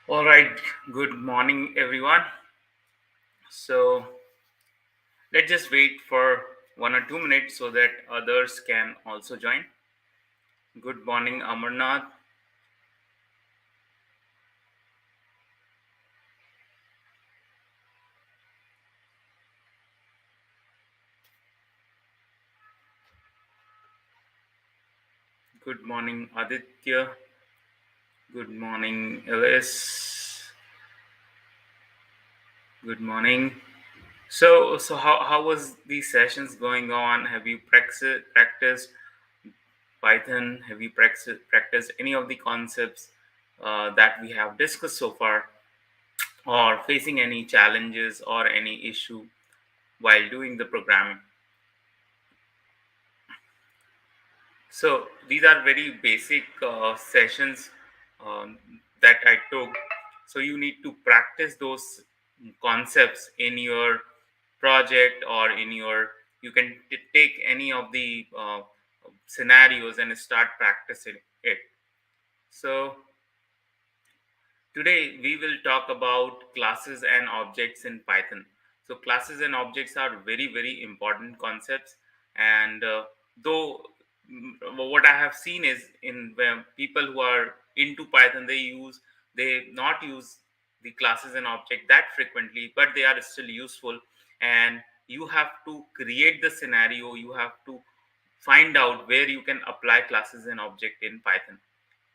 All right, good morning, everyone. So let's just wait for 1 or 2 minutes so that others can also join. Good morning, Amarnath. Good morning, Aditya. Good morning, Ellis. Good morning. So how was these sessions going on? Have you practiced Python? Have you practiced any of the concepts that we have discussed so far, or facing any challenges or any issue while doing the programming? So these are very basic sessions um, that I took. So you need to practice those concepts in your project or in your. You can take any of the scenarios and start practicing it. So today, we will talk about classes and objects in Python. So, classes and objects are very, very important concepts. And though what I have seen is in when people who are into Python, they not use the classes and object that frequently, but they are still useful. And you have to create the scenario. You have to find out where you can apply classes and object in Python.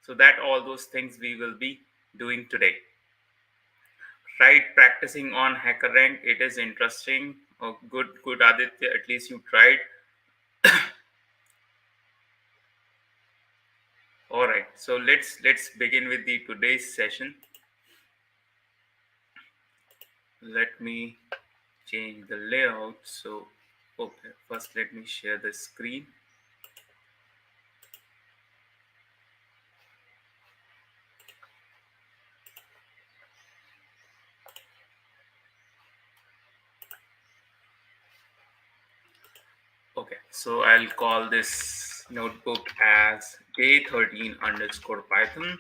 So that all those things we will be doing today. Tried practicing on HackerRank. It is interesting. Oh, good, Aditya. At least you tried. All right. So let's begin with the today's session. Let me change the layout. So okay, first let me share the screen. Okay. So I'll call this notebook as day 13 underscore Python.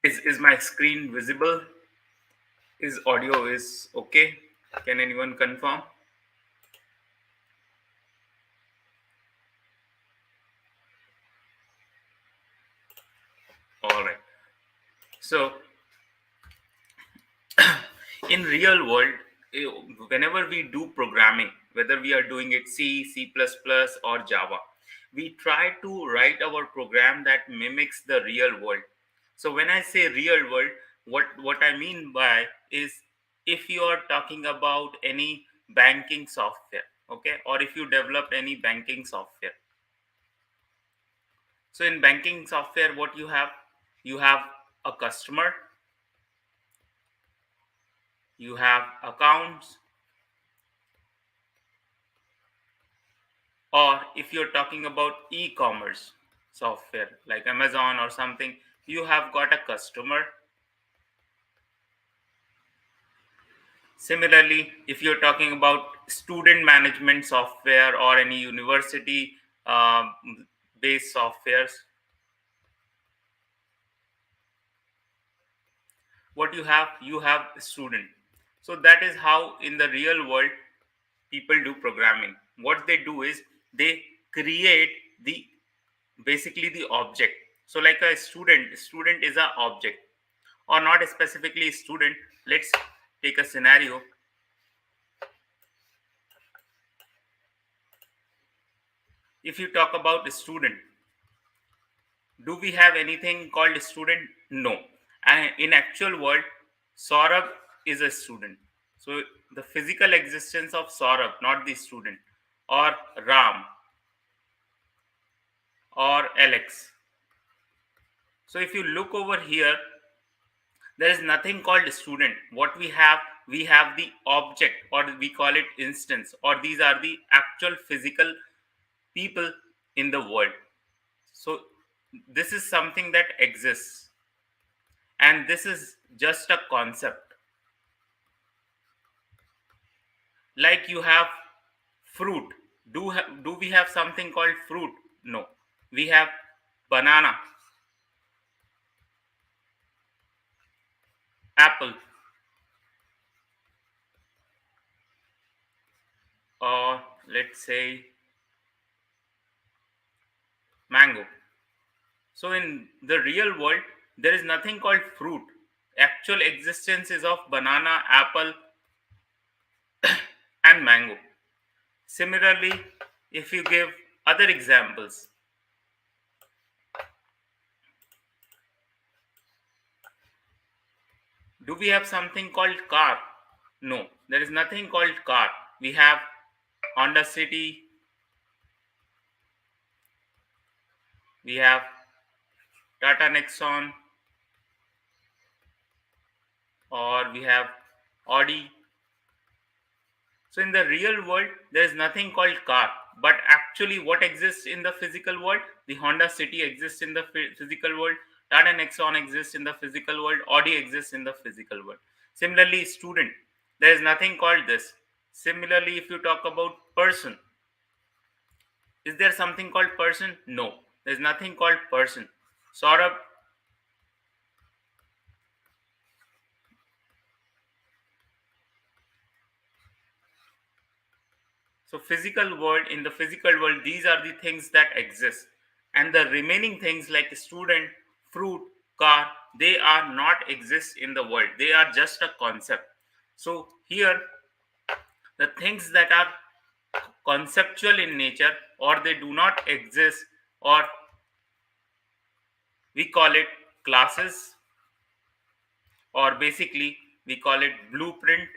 Is my screen visible? Is audio is okay? Can anyone confirm? All right. So in real world, eh, whenever we do programming, whether we are doing it C++ or Java, we try to write our program that mimics the real world. So when I say real world, what I mean by is, if you are talking about any banking software, okay, or if you developed any banking software. So in banking software, what you have a customer, you have accounts, or if you're talking about e-commerce software like Amazon or something, you have got a customer. Similarly, if you're talking about student management software or any university um, based softwares, what you have student. So that is how in the real world people do programming. What they do is they create the basically the object. So like a student is a object, or not specifically student. Let's take a scenario. If you talk about a student, do we have anything called student? No. And in actual world, Saurabh is a student. So the physical existence of Saurabh, not the student, or Ram or Alex. So if you look over here, there is nothing called student. What we have the object, or we call it instance, or these are the actual physical people in the world. So this is something that exists, and this is just a concept. Like you have fruit. Do we have something called fruit? No. We have banana. apple, or let's say mango. So in the real world, there is nothing called fruit. Actual existence is of banana, apple, and mango. Similarly, if you give other examples, do we have something called car? No, there is nothing called car. We have Honda City, we have Tata Nexon, or we have Audi. So in the real world, there is nothing called car. But actually, what exists in the physical world? The Honda City exists in the physical world. Tata Nexon exists in the physical world. Audi exists in the physical world. Similarly, student, there is nothing called this. Similarly, if you talk about person, is there something called person? No, there is nothing called person. Saurabh, so physical world, in the physical world, these are the things that exist, and the remaining things like student, fruit, car, they are not exist in the world. They are just a concept. So here, the things that are conceptual in nature, or they do not exist, or we call it classes, or basically we call it blueprint,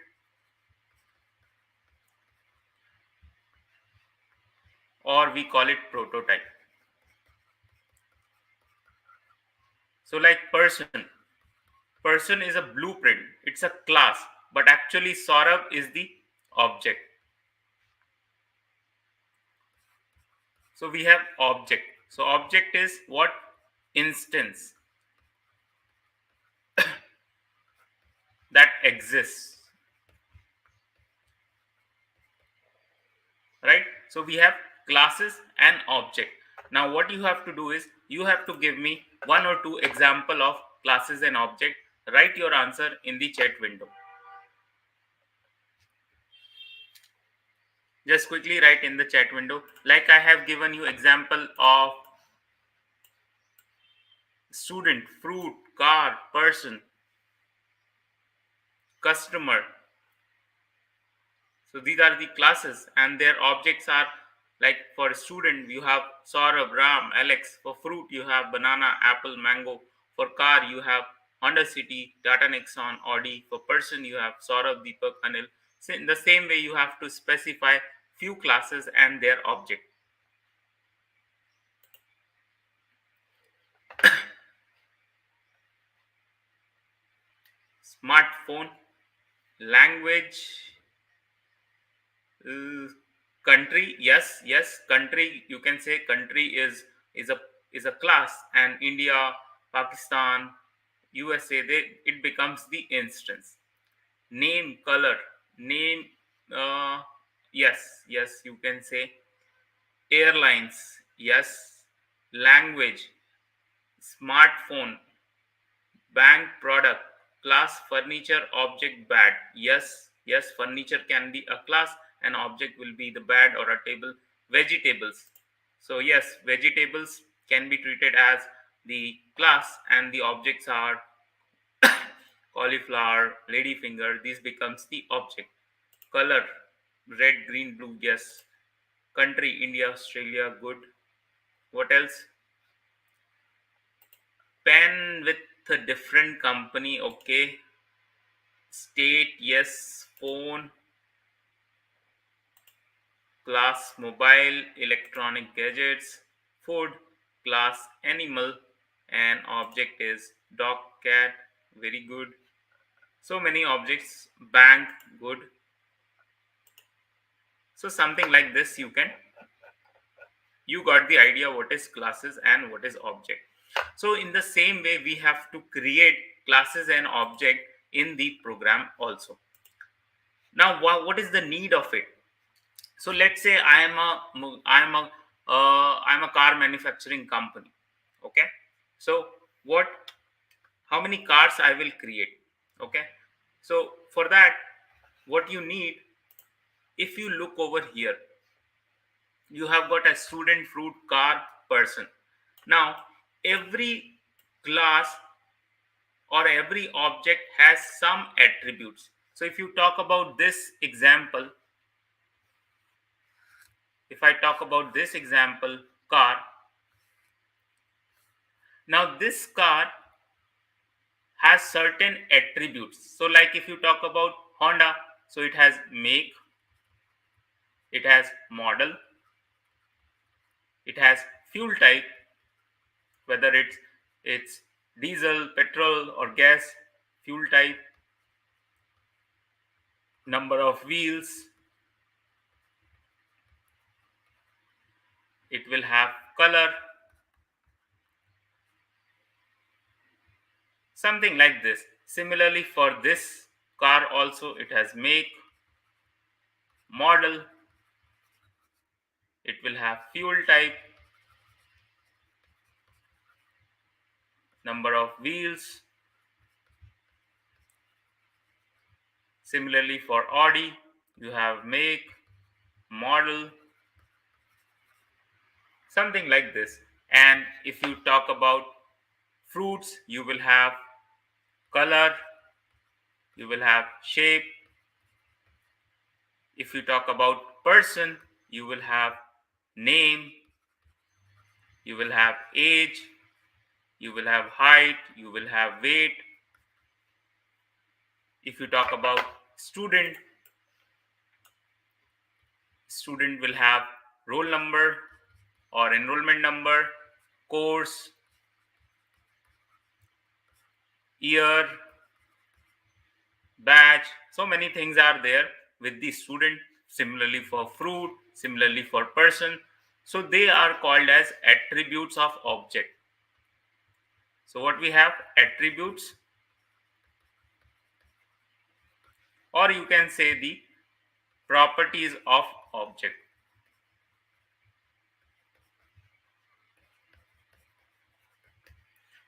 or we call it prototype. So like person is a blueprint, it's a class, but actually Saurabh is the object. So we have object. So object is what? Instance that exists, right? So we have classes and object. Now what you have to do is you have to give me one or two example of classes and object. Write your answer in the chat window. Just quickly write in the chat window. Like I have given you example of student, fruit, car, person, customer. So these are the classes, and their objects are like for student you have Saurabh, Ram, Alex. For fruit you have banana, apple, mango. For car you have Honda City, Tata Nexon, Audi. For person you have Saurabh, Deepak, Anil. So in the same way you have to specify few classes and their object. Smartphone, language, uh, country. Yes, country, you can say country is a is a class, and India, Pakistan, USA, they, it becomes the instance. Name, color, name, uh, yes, you can say airlines. Yes, language, smartphone, bank, product, class, furniture, object, bad. Yes, furniture can be a class, and object will be the bad or a table. Vegetables, so yes, vegetables can be treated as the class, and the objects are cauliflower, ladyfinger. This becomes the object. Color, red, green, blue. Yes. Country, India, Australia. Good. What else? Pen with a different company. Okay. State, yes. Phone, class, mobile, electronic gadgets. Food, class, animal, and object is dog, cat. Very good. So many objects. Bank, good. So something like this, you got the idea what is classes and what is object. So in the same way we have to create classes and object in the program also. Now what is the need of it? So let's say I'm a car manufacturing company. Okay. So what how many cars I will create? Okay, so for that, what you need, if you look over here, you have got a student, fruit, car, person. Now every class or every object has some attributes. So if you talk about this example, if I talk about this example, car, now this car has certain attributes. So like if you talk about Honda, so it has make, it has model, it has fuel type, whether it's diesel, petrol or gas, fuel type, number of wheels, it will have color, something like this. Similarly for this car also, it has make, model, it will have fuel type, number of wheels. Similarly for Audi, you have make, model, something like this. And if you talk about fruits, you will have color, you will have shape. If you talk about person, you will have name, you will have age, you will have height, you will have weight. If you talk about student, student will have roll number or enrollment number, course, year, batch. So many things are there with the student. Similarly for fruit, similarly for person. So they are called as attributes of object. So what we have, attributes, or you can say the properties of object.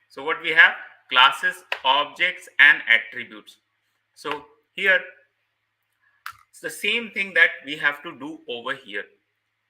So what we have, classes, objects and attributes. So here it's the same thing that we have to do over here,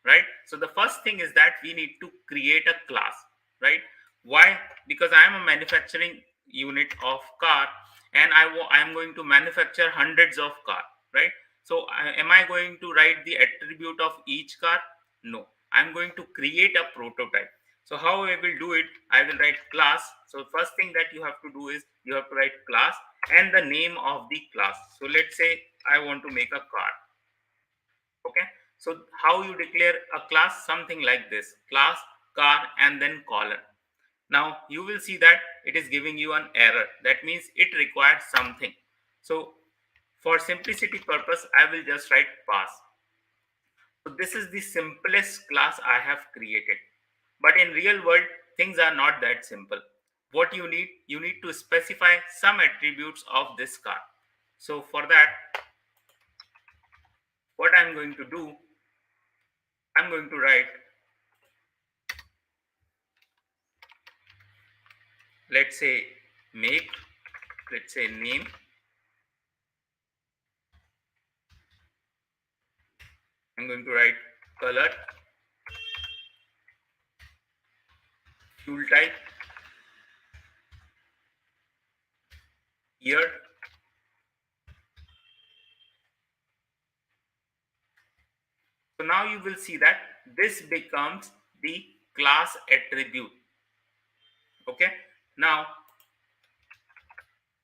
right? So the first thing is that we need to create a class, right? Why? Because I am a manufacturing unit of car, and I am going to manufacture hundreds of car, right? So am I going to write the attribute of each car? No, I'm going to create a prototype. So how I will do it, I will write class. So first thing that you have to do is you have to write class and the name of the class. So let's say I want to make a car. Okay, so how you declare a class, something like this, class, car and then colon. Now you will see that it is giving you an error. That means it requires something. So for simplicity purpose, I will just write pass. So this is the simplest class I have created. But in real world, things are not that simple. What you need to specify some attributes of this car. So for that, what I'm going to do, I'm going to write, let's say make, let's say name, I'm going to write color, fuel type, year. So now you will see that this becomes the class attribute. Okay, now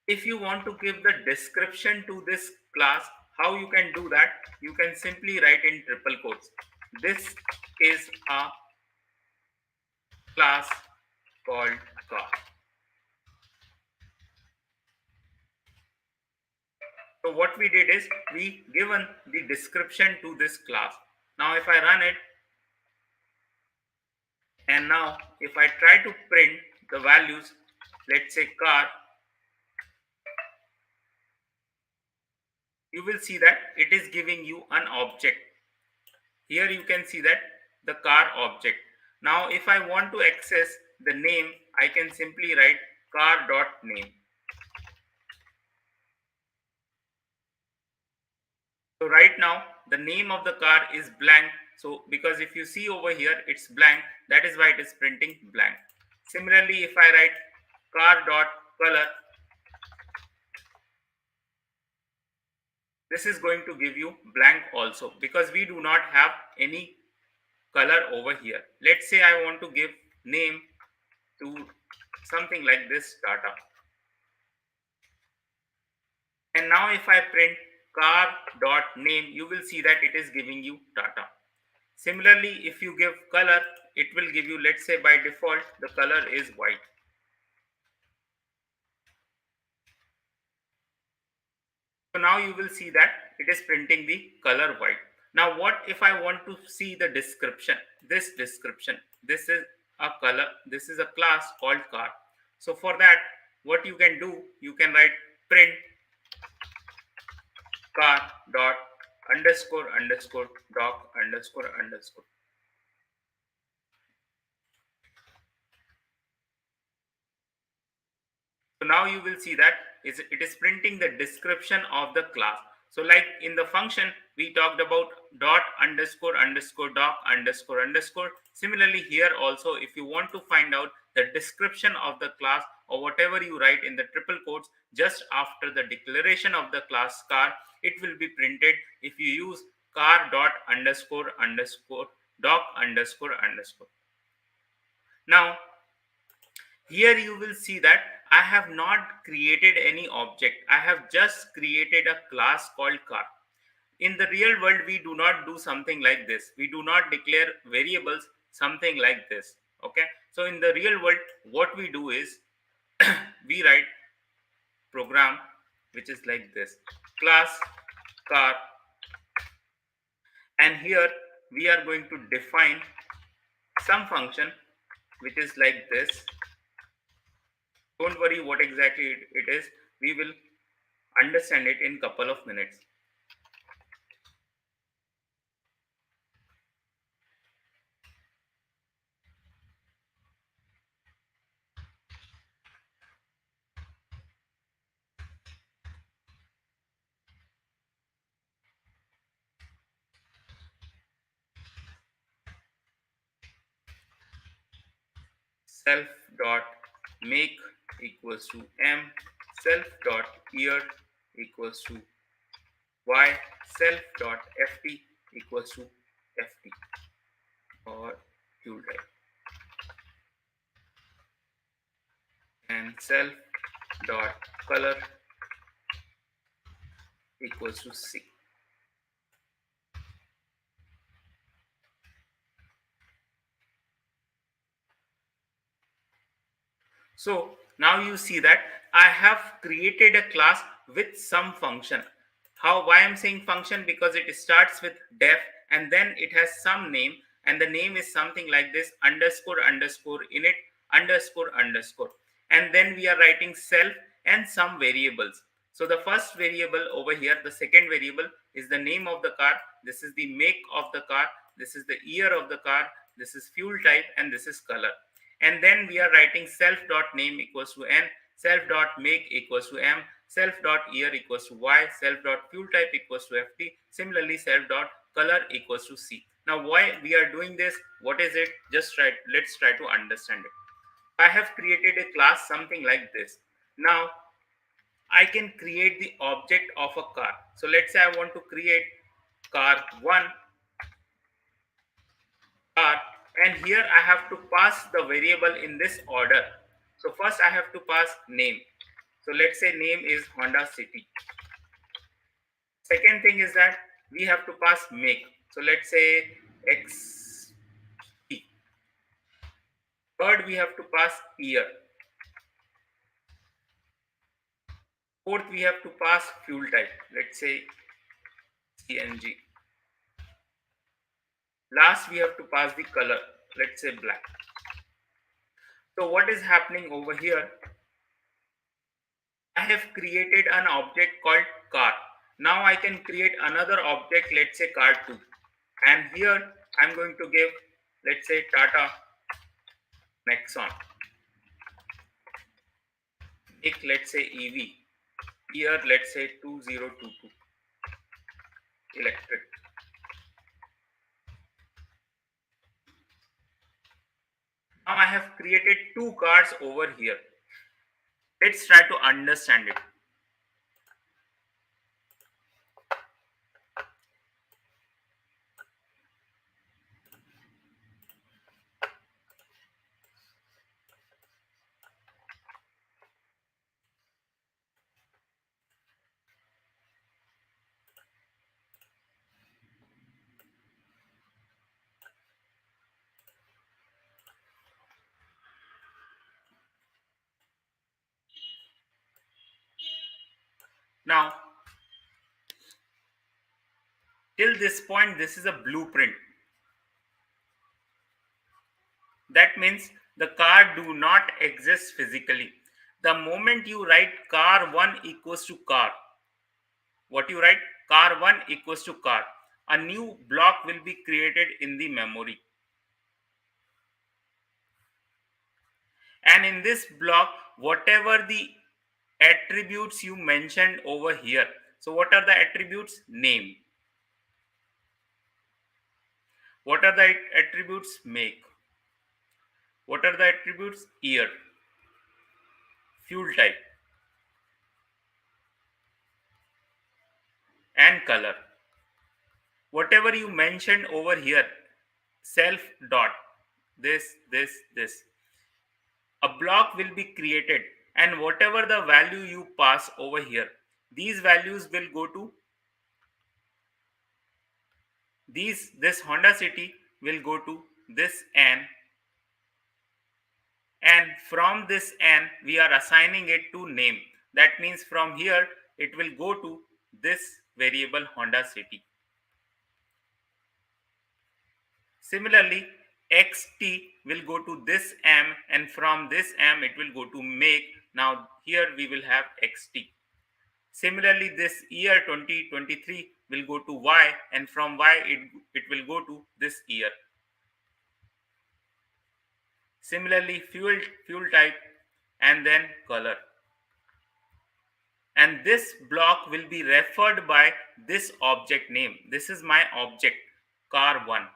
if you want to give the description to this class, how you can do that, you can simply write in triple quotes, this is a class called car. So what we did is we given the description to this class. Now if I run it, and now if I try to print the values, let's say car, you will see that it is giving you an object. Here you can see that the car object. Now if I want to access the name, I can simply write car.name. So right now the name of the car is blank. So because if you see over here it's blank, that is why it is printing blank. Similarly, if I write car dot color, this is going to give you blank also, because we do not have any color over here. Let's say I want to give name to something like this data, and now if I print car dot name, you will see that it is giving you data. Similarly, if you give color, it will give you, let's say by default the color is white. So now you will see that it is printing the color white. Now what if I want to see the description? This description, this is a color, this is a class called car. So for that, what you can do, you can write print car dot underscore underscore doc underscore underscore. So now you will see that it is printing the description of the class. So like in the function, we talked about dot underscore underscore doc underscore underscore. Similarly here also, if you want to find out the description of the class or whatever you write in the triple quotes just after the declaration of the class car, it will be printed if you use car dot underscore underscore doc underscore underscore. Now here you will see that I have not created any object. I have just created a class called car. In the real world, we do not do something like this. We do not declare variables something like this. Okay. So in the real world, what we do is we write program which is like this, class car, and here we are going to define some function which is like this. Don't worry what exactly it is. We will understand it in couple of minutes. Self dot make equals to m, self dot year equals to y, self dot ft equals to ft or fuel type, and self dot color equals to c. So now you see that I have created a class with some function. How, why I'm saying function? Because it starts with def and then it has some name, and the name is something like this, underscore underscore init underscore underscore, and then we are writing self and some variables. So the first variable over here, the second variable, is the name of the car, this is the make of the car, this is the year of the car, this is fuel type, and this is color. And then we are writing self dot name equals to n, self dot make equals to m, self dot year equals to y, self dot fuel type equals to ft. Similarly, self dot color equals to c. Now why we are doing this, what is it, just try, let's try to understand it. I have created a class something like this. Now I can create the object of a car. So let's say I want to create car 1 car, and here I have to pass the variable in this order. So first I have to pass name. So let's say name is Honda City. Second thing is that we have to pass make. So let's say XP. Third, we have to pass year. Fourth, we have to pass fuel type. Let's say CNG. Last, we have to pass the color. Let's say black. So what is happening over here? I have created an object called car. Now I can create another object, let's say car 2. And here I'm going to give, let's say Tata Nexon. Make, let's say EV. Year, let's say 2022. electric. Now I have created two cars over here. Let's try to understand it. Now, till this point, this is a blueprint. That means the car do not exist physically. The moment you write car 1 equals to car, what you write? Car 1 equals to car. A new block will be created in the memory. And in this block, whatever the attributes you mentioned over here. So what are the attributes? Name. What are the attributes? Make. What are the attributes? Year. Fuel type. And color. Whatever you mentioned over here, self dot, this, a block will be created, and whatever the value you pass over here, these values will go to this Honda City will go to this n, and from this n we are assigning it to name. That means from here it will go to this variable Honda City. Similarly, xt will go to this m, and from this m it will go to make. Now here we will have xt. Similarly, this year 2023 will go to y, and from y it will go to this year. Similarly, fuel type, and then color. And this block will be referred by this object name. This is my object, car1.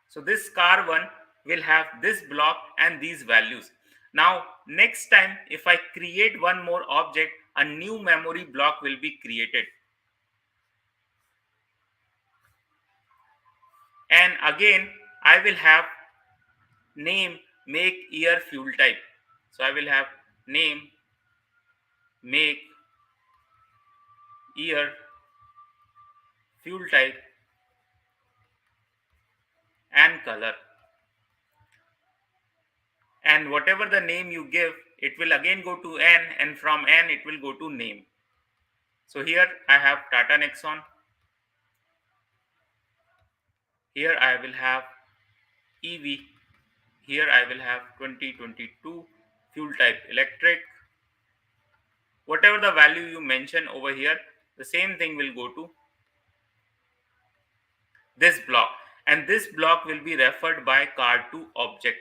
So this car1 will have this block and these values. Now, next time, if I create one more object, a new memory block will be created. And again, I will have name, make, year, fuel type. So I will have name, make, year, fuel type, and color. And whatever the name you give, it will again go to n, and from n it will go to name. So here I have Tata Nexon. Here I will have EV. Here I will have 2022, fuel type electric. Whatever the value you mention over here, the same thing will go to this block, and this block will be referred by car2 object.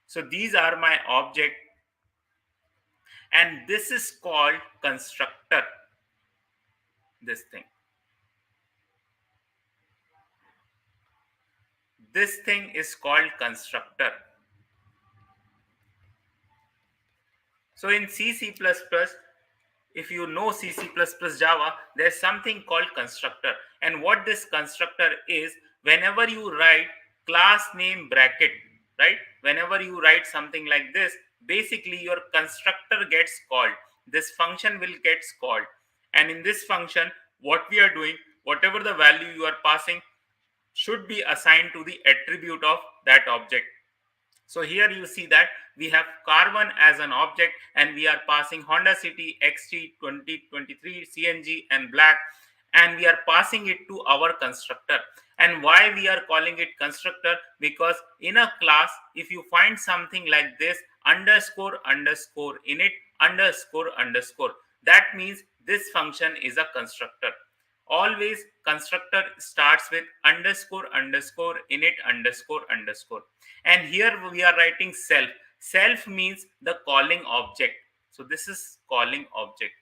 So these are my object, and this is called constructor. This thing is called constructor. So in C++, if you know C++ Java, there's something called constructor. And what this constructor is, whenever you write class name bracket, right? Whenever you write something like this, basically your constructor gets called. This function will get called. And in this function, what we are doing, whatever the value you are passing should be assigned to the attribute of that object. So here you see that we have car1 as an object, and we are passing Honda City, XT, 2023, CNG, and black, and we are passing it to our constructor. And why we are calling it constructor? Because in a class, if you find something like this, underscore underscore init underscore underscore, that means this function is a constructor. Always constructor starts with underscore underscore init underscore underscore. And here we are writing self. Self means the calling object. So this is calling object.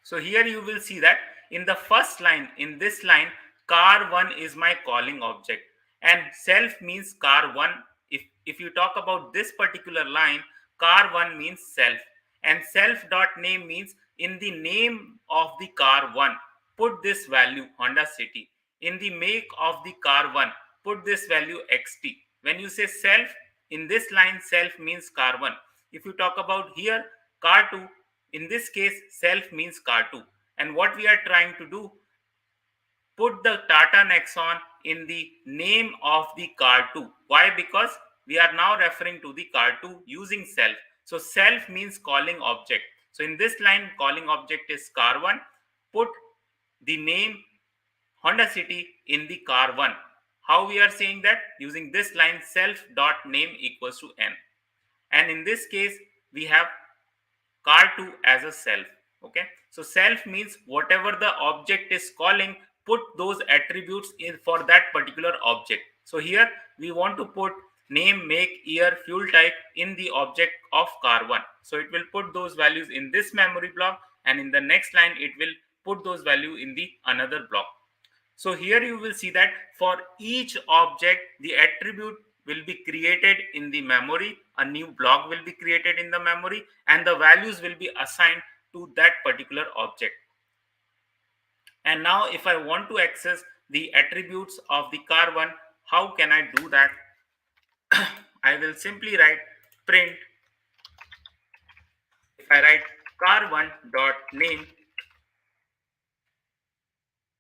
So here you will see that in the first line, in this line, car1 is my calling object, and self means car1. If you talk about this particular line, car1 means self, and self dot name means in the name of the car1, put this value Honda City. In the make of the car1, put this value XT. When you say self, in this line, self means car1. If you talk about here, car2, in this case, self means car2. And what we are trying to do, put the Tata Nexon in the name of the car2. Why? Because we are now referring to the car2 using self. So self means calling object. So in this line, calling object is car1. Put the name Honda City in the car1. How we are saying that? Using this line, self dot name equals to n. And in this case, we have car2 as a self. Okay, so self means whatever the object is calling, put those attributes in for that particular object. So here we want to put name, make, year, fuel type in the object of car1. So it will put those values in this memory block, and in the next line it will put those value in the another block. So here you will see that for each object, the attribute will be created in the memory, a new block will be created in the memory, and the values will be assigned to that particular object. And now if I want to access the attributes of the car1, how can I do that? I will simply write print. If I write car1 dot name,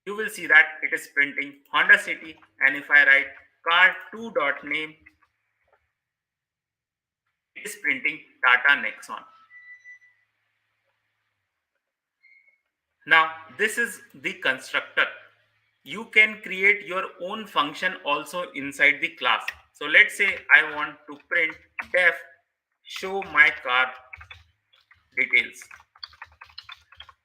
you will see that it is printing Honda City. And if I write car2 dot name, it is printing Tata Nexon. Now this is the constructor. You can create your own function also inside the class. So let's say I want to print def show my car details.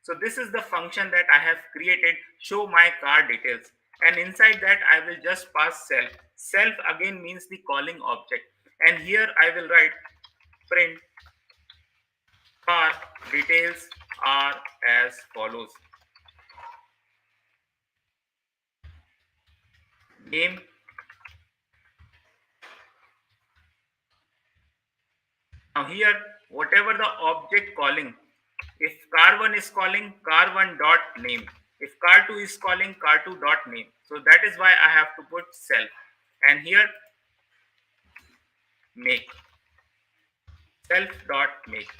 So this is the function that I have created, show my car details. And inside that I will just pass self. Self again means the calling object. And here I will write print car details are as follows. Name, now here whatever the object calling, if car1 is calling car1 dot name, if car2 is calling car2 dot name, so that is why I have to put self. And here make, self dot make,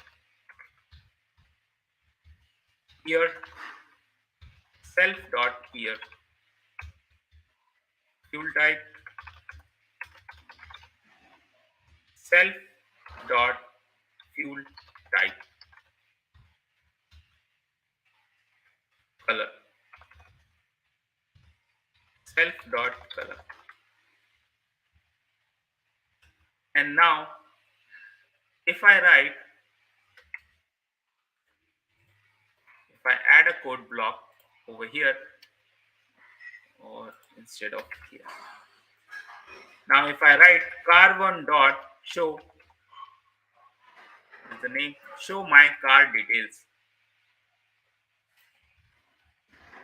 here self dot here, fuel type self dot fuel type, color self dot color. And now if I write, if I add a code block over here or instead of here, now if I write car1 dot show, is the name, show my car details,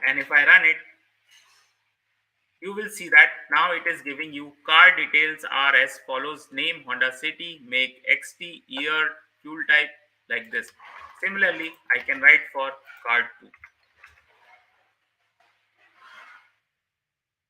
and if I run it, you will see that now it is giving you car details are as follows: name Honda City, make XT, year, fuel type, like this. Similarly, I can write for car2.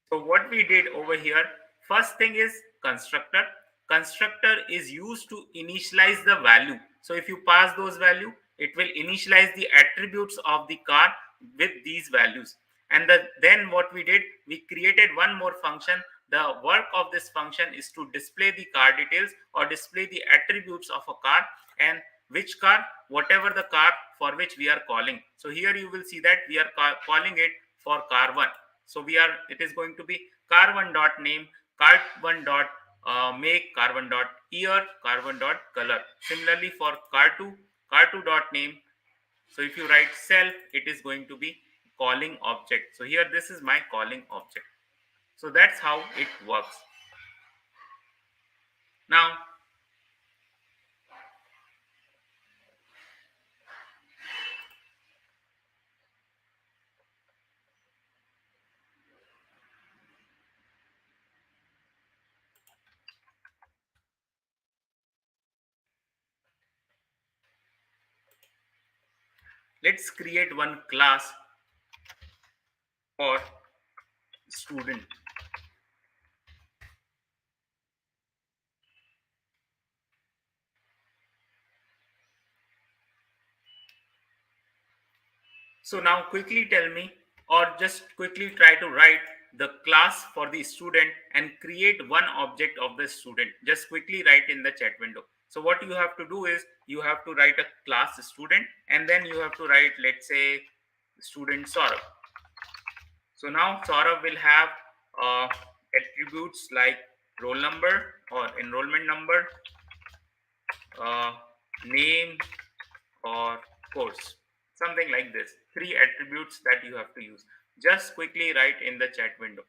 So what we did over here, first thing is constructor. Constructor is used to initialize the value. So if you pass those value, it will initialize the attributes of the car with these values. And then what we did, we created one more function. The work of this function is to display the car details or display the attributes of a car, and which car, whatever the car for which we are calling. So here you will see that we are calling it for car1. So it is going to be car1 dot name, car1 dot make, car1 dot year, car1 dot color. Similarly for car2, car2 dot name. So if you write self, it is going to be calling object. So here this is my calling object. So that's how it works. Now let's create one class for student. So now quickly tell me, or just quickly try to write the class for the student and create one object of the student. Just quickly write in the chat window. So what you have to do is you have to write a class student, and then you have to write, let's say, student Saurabh. So now Saurabh will have uh, attributes like roll number or enrollment number, uh, name, or course, something like this. Three attributes that you have to use. Just quickly write in the chat window.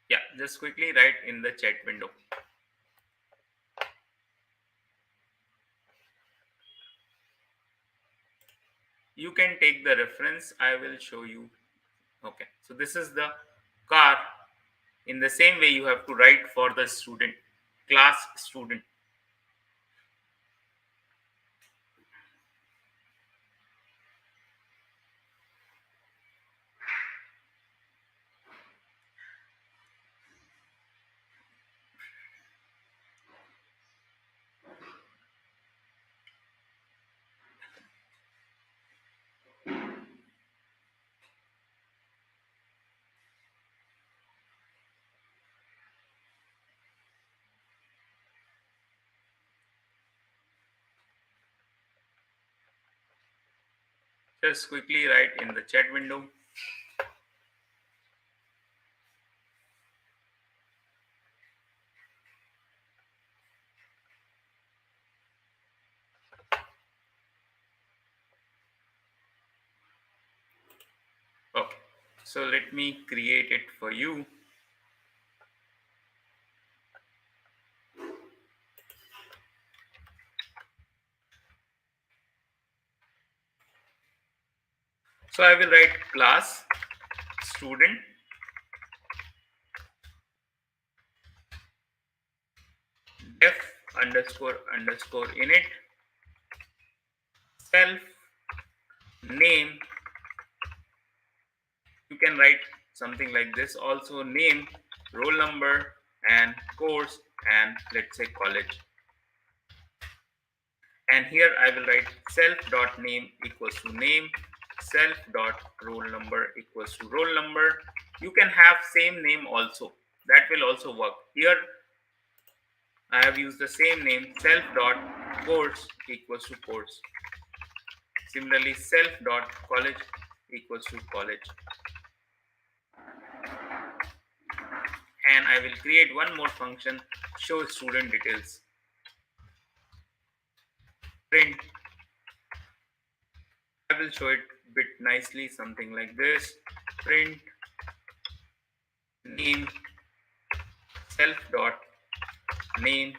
Yeah, just quickly write in the chat window. You can take the reference, I will show you. Okay, so this is the car. In the same way you have to write for the student, class student. Just quickly write in the chat window. Okay, so let me create it for you. So I will write class student def underscore underscore init self name. You can write something like this also: name, roll number, and course, and let's say college. And here I will write self dot name equals to name, self dot roll number equals to roll number. You can have same name also, that will also work. Here I have used the same name, self dot course equals to course. Similarly, self dot college equals to college. And I will create one more function, show student details. Print. I will show it bit nicely, something like this. Print name self dot name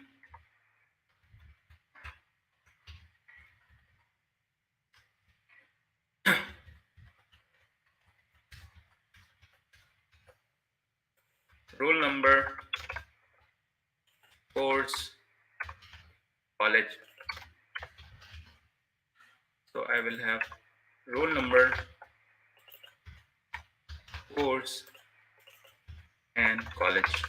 roll number course college. So I will have roll number course and college.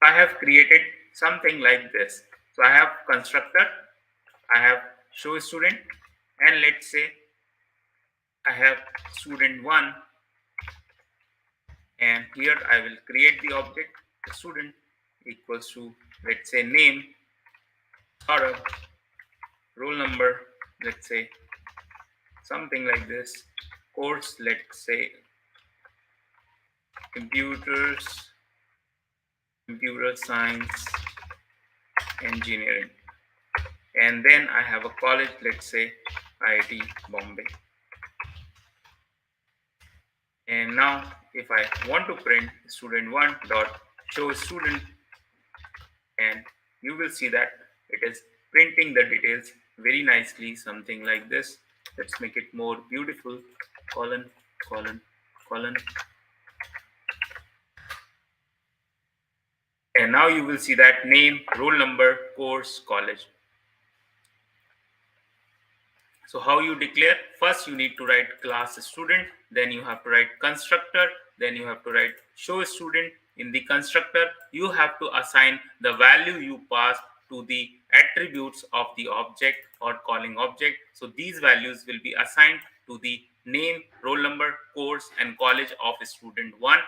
I have created something like this. So I have constructor, I have show student, and let's say I have student 1, and here I will create the object student equals to let's say name Saurabh, roll number, let's say something like this, course, let's say computers, computer science, engineering, and then I have a college, let's say IIT Bombay. And now if I want to print student1 dot show student, and you will see that it is printing the details very nicely, something like this. Let's make it more beautiful, colon, colon, colon. And now you will see that name, roll number, course, college. So how you declare? First you need to write class student, then you have to write constructor, then you have to write show student. In the constructor, you have to assign the value you pass to the attributes of the object or calling object. So these values will be assigned to the name, roll number, course, and college of student 1.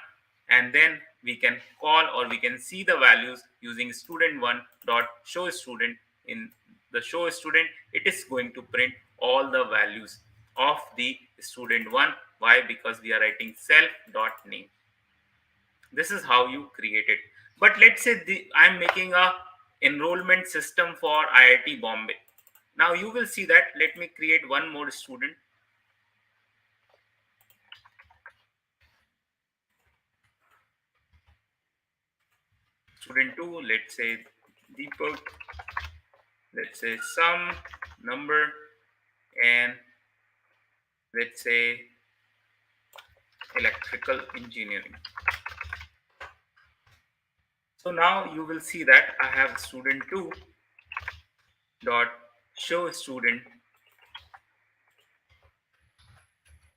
And then we can call, or we can see the values using student1 dot show student. In the show student, it is going to print all the values of the student 1. Why? Because we are writing self dot name. This is how you create it. But let's say I'm making a enrollment system for IIT Bombay. Now you will see that, let me create one more student, student 2, let's say Deepak, let's say some number, and let's say electrical engineering. So now you will see that I have student 2 dot show student,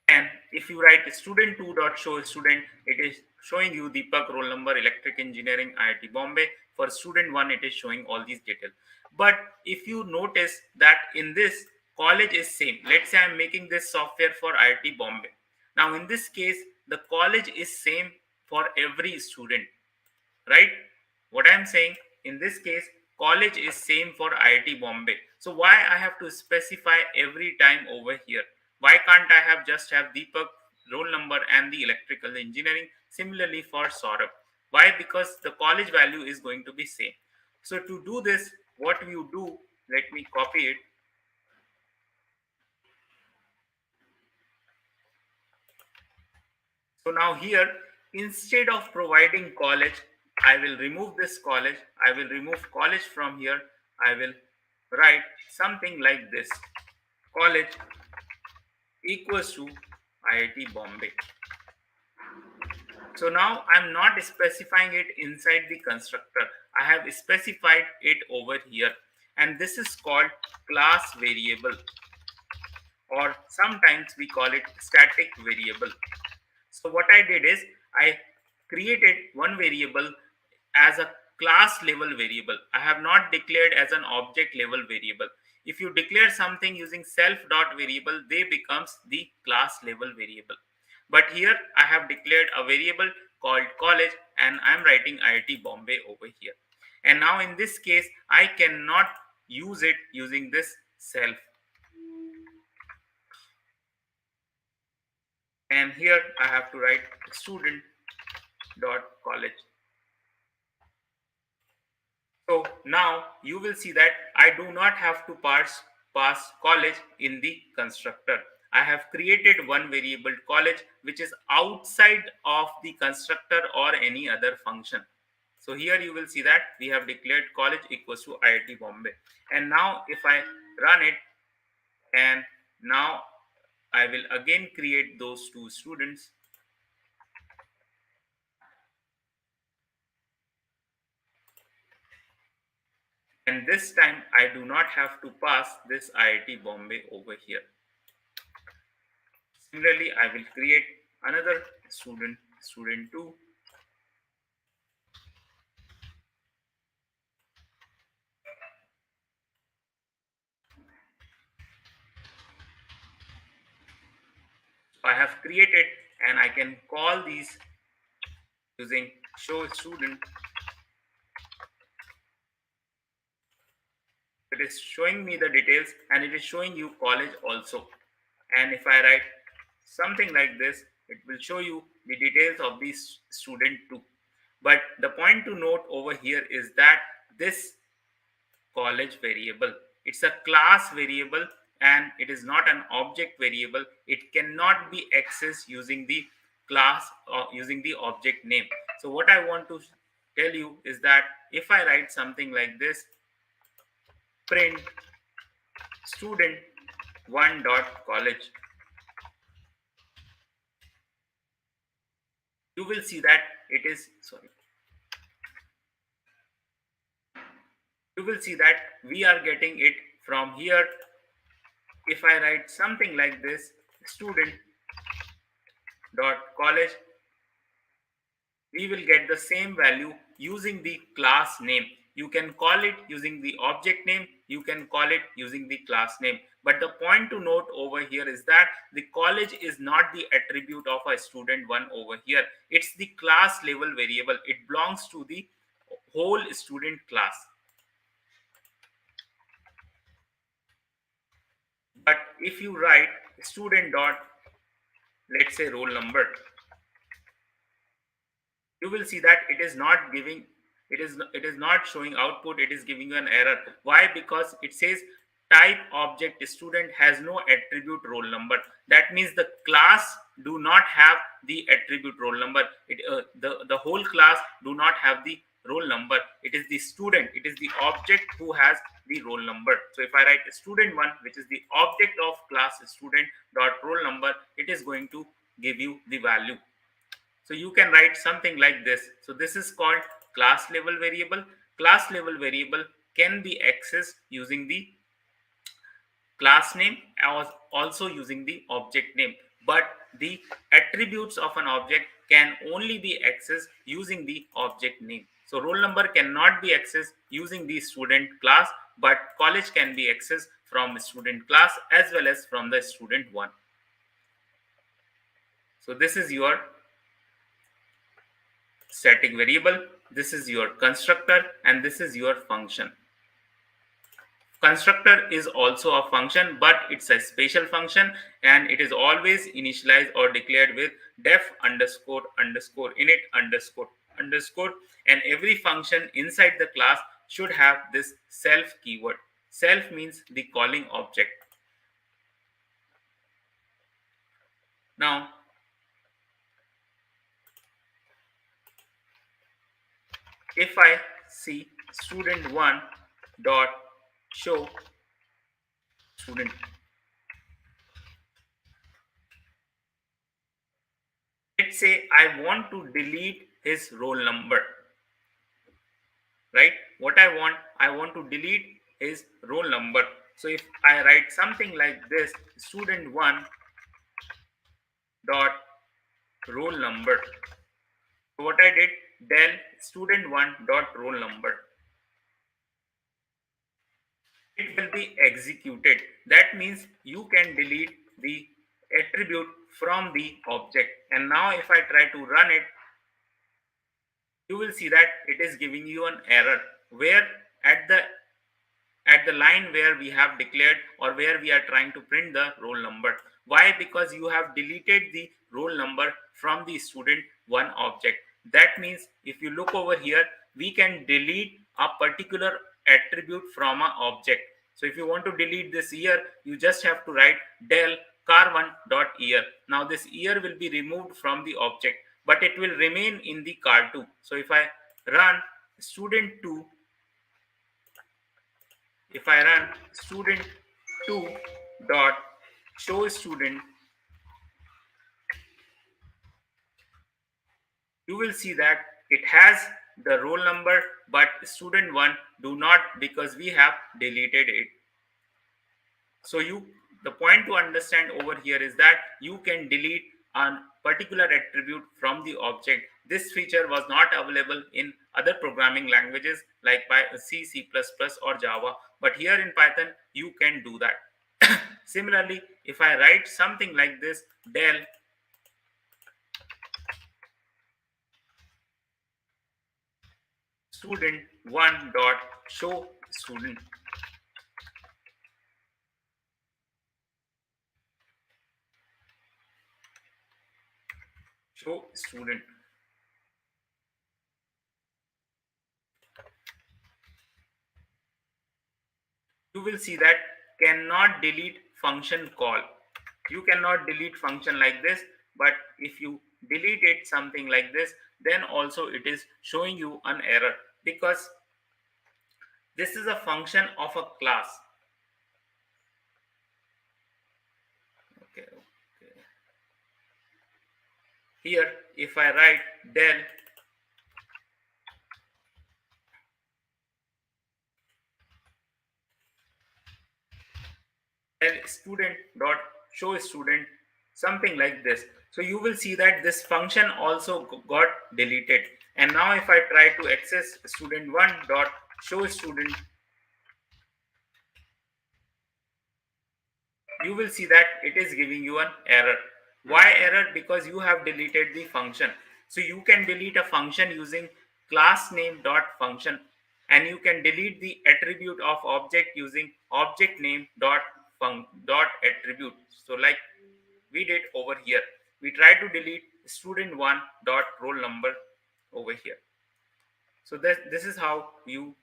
and if you write student 2 dot show student, it is showing you Deepak, roll number, electric engineering, IIT Bombay. For student 1, it is showing all these details. But if you notice that in this, college is same. Let's say I'm making this software for IIT Bombay. Now in this case, the college is same for every student, right? What I'm saying, in this case, college is same for IIT Bombay. So why I have to specify every time over here? Why can't I have just have Deepak, roll number, and the electrical engineering? Similarly for Saurabh. Why? Because the college value is going to be same. So to do this, what you do, let me copy it. So now here, instead of providing college, I will remove this college. I will remove college from here. I will write something like this. College equals to IIT Bombay. So now I'm not specifying it inside the constructor. I have specified it over here. And this is called class variable, or sometimes we call it static variable. So what I did is I created one variable as a class level variable. I have not declared as an object level variable. If you declare something using self dot variable, they becomes the class level variable. But here I have declared a variable called college, and I'm writing IIT Bombay over here. And now in this case, I cannot use it using this self. And here I have to write student dot college. So now you will see that I do not have to pass college in the constructor. I have created one variable college which is outside of the constructor or any other function. So here you will see that we have declared college equals to IIT Bombay. And now if I run it, and now I will again create those two students. And this time I do not have to pass this IIT Bombay over here. Similarly, I will create another student, student 2. So I have created, and I can call these using show student. It is showing me the details and it is showing you college also. And if I write something like this, it will show you the details of the student too. But the point to note over here is that this college variable, it's a class variable and it is not an object variable. It cannot be accessed using the class or using the object name. So what I want to tell you is that if I write something like this, print student one dot college, you will see that it is sorry you will see that we are getting it from here. If I write something like this, student dot college, we will get the same value using the class name. You can call it using the object name, you can call it using the class name. But the point to note over here is that the college is not the attribute of a student one over here. It's the class level variable. It belongs to the whole student class. But if you write student dot, let's say, roll number, you will see that it is not showing output. It is giving you an error. Why? Because it says type object student has no attribute roll number. That means the class do not have the attribute roll number. The whole class do not have the roll number. It is the student, it is the object who has the roll number. So if I write student one, which is the object of class student dot roll number, it is going to give you the value. So you can write something like this. So this is called class level variable. Class level variable can be accessed using the class name or also using the object name. But the attributes of an object can only be accessed using the object name. So roll number cannot be accessed using the student class, but college can be accessed from student class as well as from the student one. So this is your static variable, this is your constructor, and this is your function. Constructor is also a function, but it's a special function and it is always initialized or declared with def underscore underscore init underscore underscore, and every function inside the class should have this self keyword. Self means the calling object. Now if I see student1 dot show student, let's say I want to delete his roll number, right? What I want to delete his roll number. So if I write something like this, student1 dot roll number, so what I did, del student1 dot roll number, it will be executed. That means you can delete the attribute from the object. And now if I try to run it, you will see that it is giving you an error where at the line where we have declared or where we are trying to print the roll number. Why? Because you have deleted the roll number from the student one object. That means if you look over here, we can delete a particular attribute from an object. So if you want to delete this year, you just have to write del car1 dot year. Now this year will be removed from the object, but it will remain in the car2. So if I run student2, if I run student2 dot show student, you will see that it has the roll number, but student1 do not, because we have deleted it. So the point to understand over here is that you can delete a particular attribute from the object. This feature was not available in other programming languages like C, C++, or Java, but here in Python you can do that. Similarly, if I write something like this, del student1 dot show student, show student. You will see that cannot delete function call. You cannot delete function like this, but if you delete it something like this, then also it is showing you an error, because this is a function of a class. Okay, okay. Here if I write del student dot show student, something like this, so you will see that this function also got deleted. And now if I try to access student1 dot show student, you will see that it is giving you an error. Why error? Because you have deleted the function. So you can delete a function using class name dot function, and you can delete the attribute of object using object name dot dot attribute. So like we did over here, we try to delete student1 dot roll number over here. So that this is how you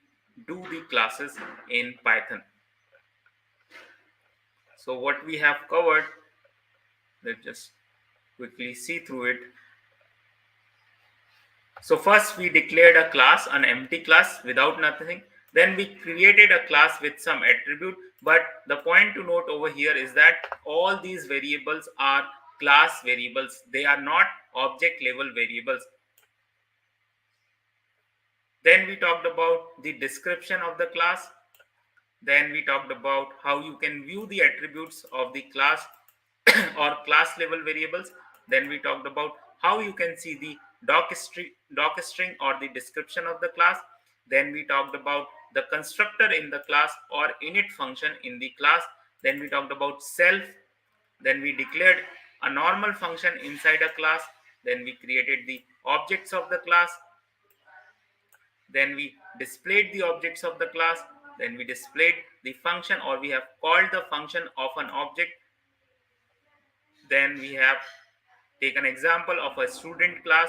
do the classes in Python. So what we have covered, let's just quickly see through it. So first we declared a class, an empty class without nothing. Then we created a class with some attribute. But the point to note over here is that all these variables are class variables. They are not object level variables. Then we talked about the description of the class. Then we talked about how you can view the attributes of the class or class level variables. Then we talked about how you can see the doc string or the description of the class. Then we talked about the constructor in the class or init function in the class. Then we talked about self. Then we declared a normal function inside a class. Then we created the objects of the class. Then we displayed the objects of the class. Then we displayed the function, or we have called the function of an object. Then we have take an example of a student class.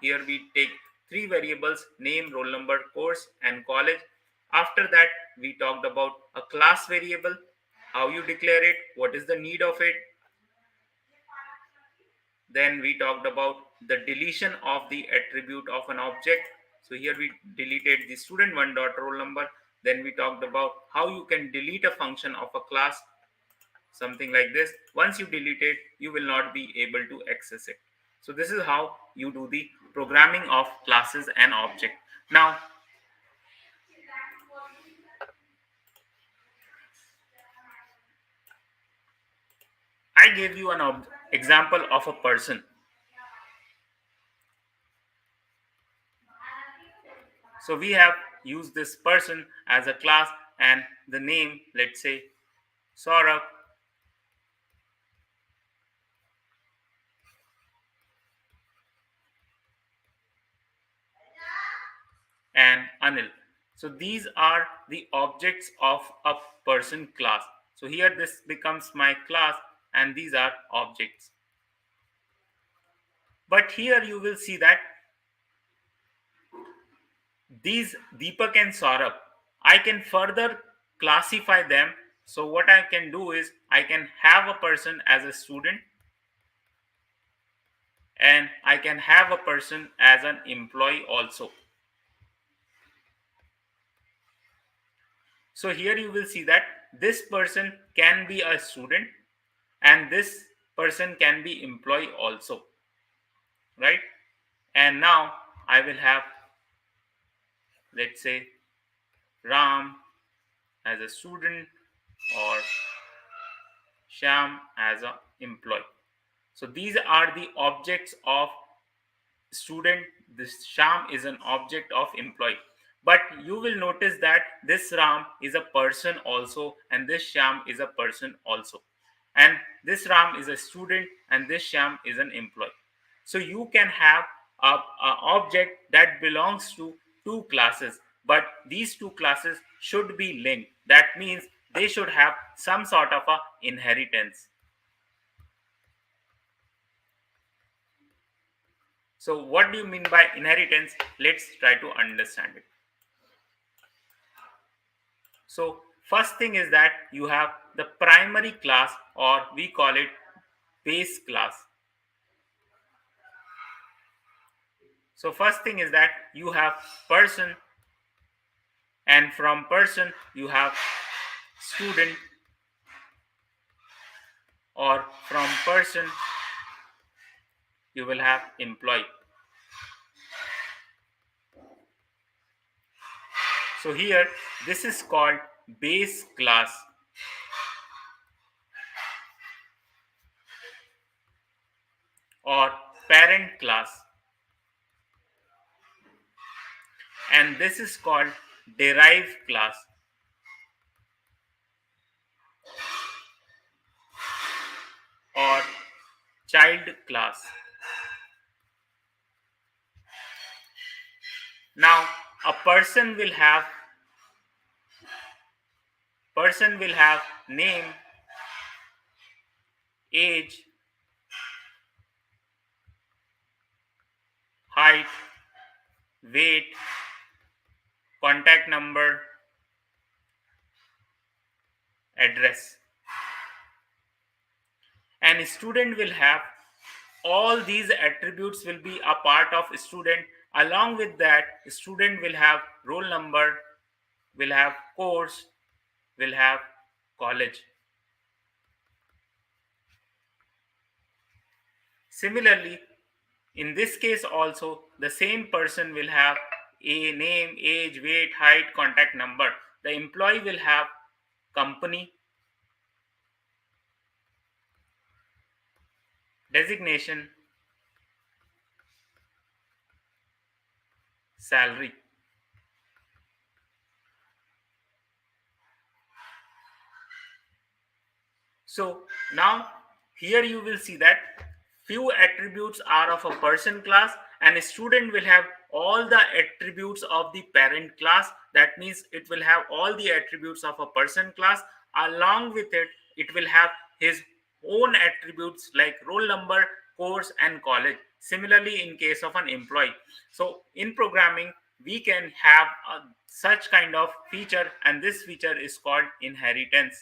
Here we take three variables: name, roll number, course, and college. After that, we talked about a class variable, how you declare it, what is the need of it. Then we talked about the deletion of the attribute of an object. So here we deleted the student1 dot roll number. Then we talked about how you can delete a function of a class, something like this. Once you delete it, you will not be able to access it. So this is how you do the programming of classes and object. Now I gave you an example of a person. So we have used this person as a class, and the name, let's say Saurabh and Anil. So these are the objects of a person class. So here this becomes my class, and these are objects. But here you will see that these Deepak and Saurabh, I can further classify them. So what I can do is I can have a person as a student, and I can have a person as an employee also. So here you will see that this person can be a student, and this person can be employee also, right? And now I will have, let's say, Ram as a student or Sham as an employee. So these are the objects of student. This Sham is an object of employee. But you will notice that this Ram is a person also, and this Sham is a person also. And this Ram is a student, and this Sham is an employee. So you can have a object that belongs to two classes, but these two classes should be linked. That means they should have some sort of a inheritance. So what do you mean by inheritance? Let's try to understand it. So first thing is that you have the primary class, or we call it base class. So first thing is that you have person, and from person you have student, or from person you will have employee. So here this is called base class or parent class, and this is called derived class or child class. Now a person will have name, age, height, weight, contact number, address. And student will have all these attributes will be a part of student. Along with that, student will have roll number, will have course, will have college. Similarly, in this case also the same person will have a name, age, weight, height, contact number. The employee will have company, designation, salary. So now here you will see that few attributes are of a person class, and a student will have all the attributes of the parent class. That means it will have all the attributes of a person class. Along with it, it will have his own attributes like roll number, course, and college. Similarly, in case of an employee. So in programming, we can have such kind of feature, and this feature is called inheritance.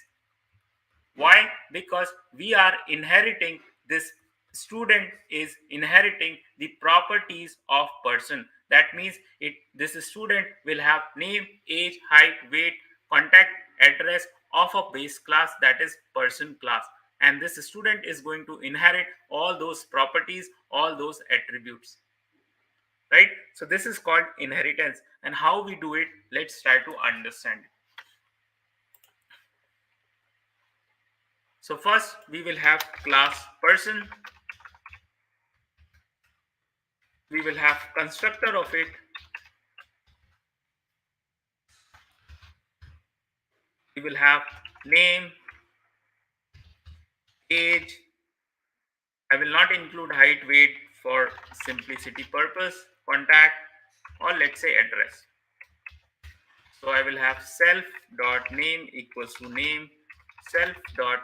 Why? Because we are inheriting, this student is inheriting the properties of person. That means this student will have name, age, height, weight, contact address of a base class, that is person class, and this student is going to inherit all those properties, all those attributes, right? So this is called inheritance, and how we do it, let's try to understand it. So first we will have class person, we will have constructor of it, we will have name, age. I will not include height, weight for simplicity purpose, contact, or let's say address. So I will have self dot name equals to name, self dot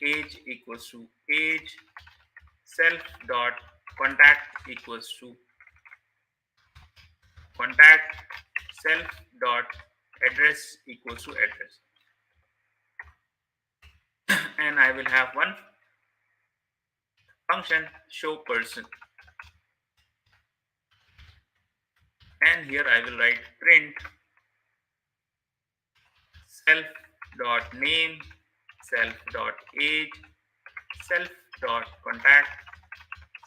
age equals to age, self dot contact equals to contact, self dot address equals to address. And I will have one function show person, and here I will write print self dot name, self dot age, self dot contact,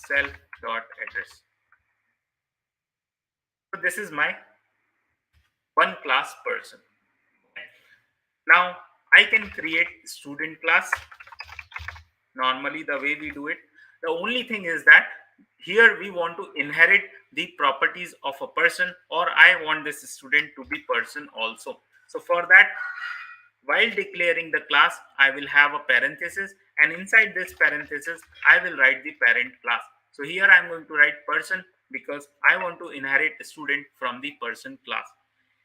self dot address. So this is my one class person. Now I can create student class. Normally the way we do it, the only thing is that here we want to inherit the properties of a person, or I want this student to be person also. So for that, while declaring the class, I will have a parenthesis, and inside this parenthesis I will write the parent class. So here I am going to write person because I want to inherit a student from the person class,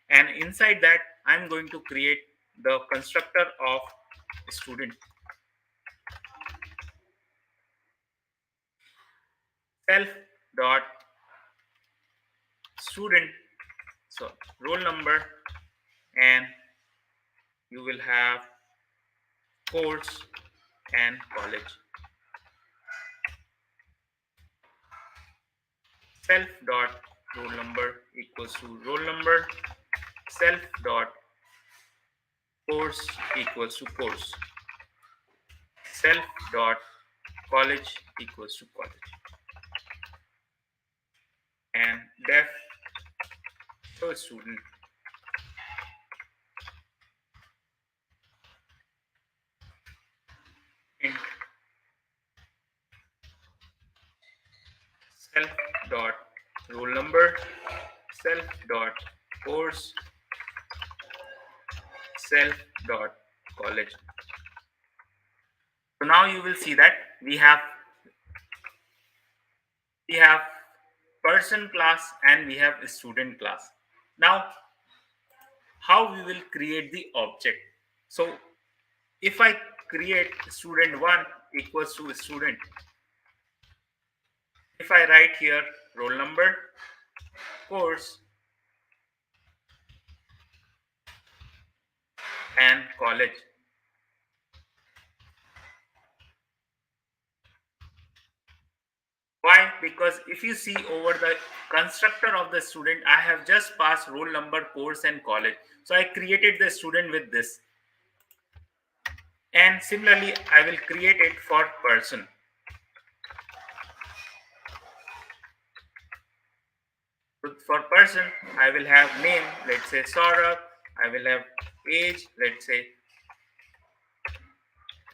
and inside that I am going to create the constructor of student. Self dot student, so roll number, and you will have course and college. Self dot roll number equals to roll number. Self dot course equals to course. Self dot college equals to college. And def, so student, int self dot roll number, self dot course, self dot college. So now you will see that we have person class and we have a student class. Now how we will create the object? So if I create student1 equals to student, if I write here roll number, course, and college. Why? Because if you see over the constructor of the student, I have just passed roll number, course, and college. So I created the student with this. And similarly, I will create it for person. So for person, I will have name, let's say Saurabh. I will have age, let's say,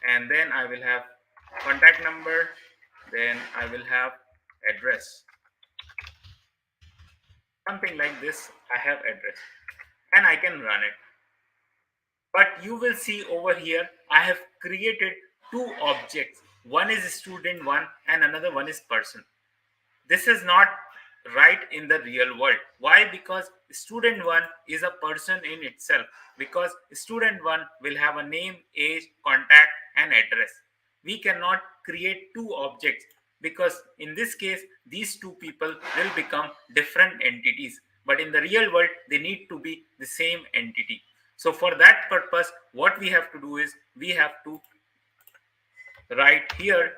and then I will have contact number, then I will have address. Something like this, I have address, and I can run it. But you will see over here, I have created two objects. One is student1 and another one is person. This is not right in the real world. Why? Because student1 is a person in itself, because student1 will have a name, age, contact, and address. We cannot create two objects, because in this case these two people will become different entities, but in the real world they need to be the same entity. So for that purpose, what we have to do is we have to write here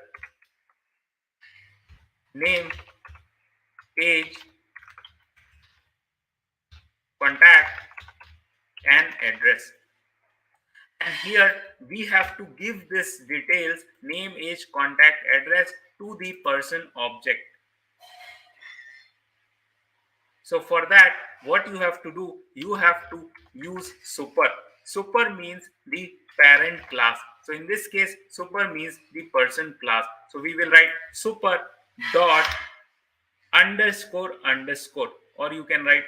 name, age, contact, and address. And here we have to give this details, name, age, contact, address, to the person object. So for that, what you have to do, you have to use super. Super means the parent class. So in this case, super means the person class. So we will write super dot underscore underscore, or you can write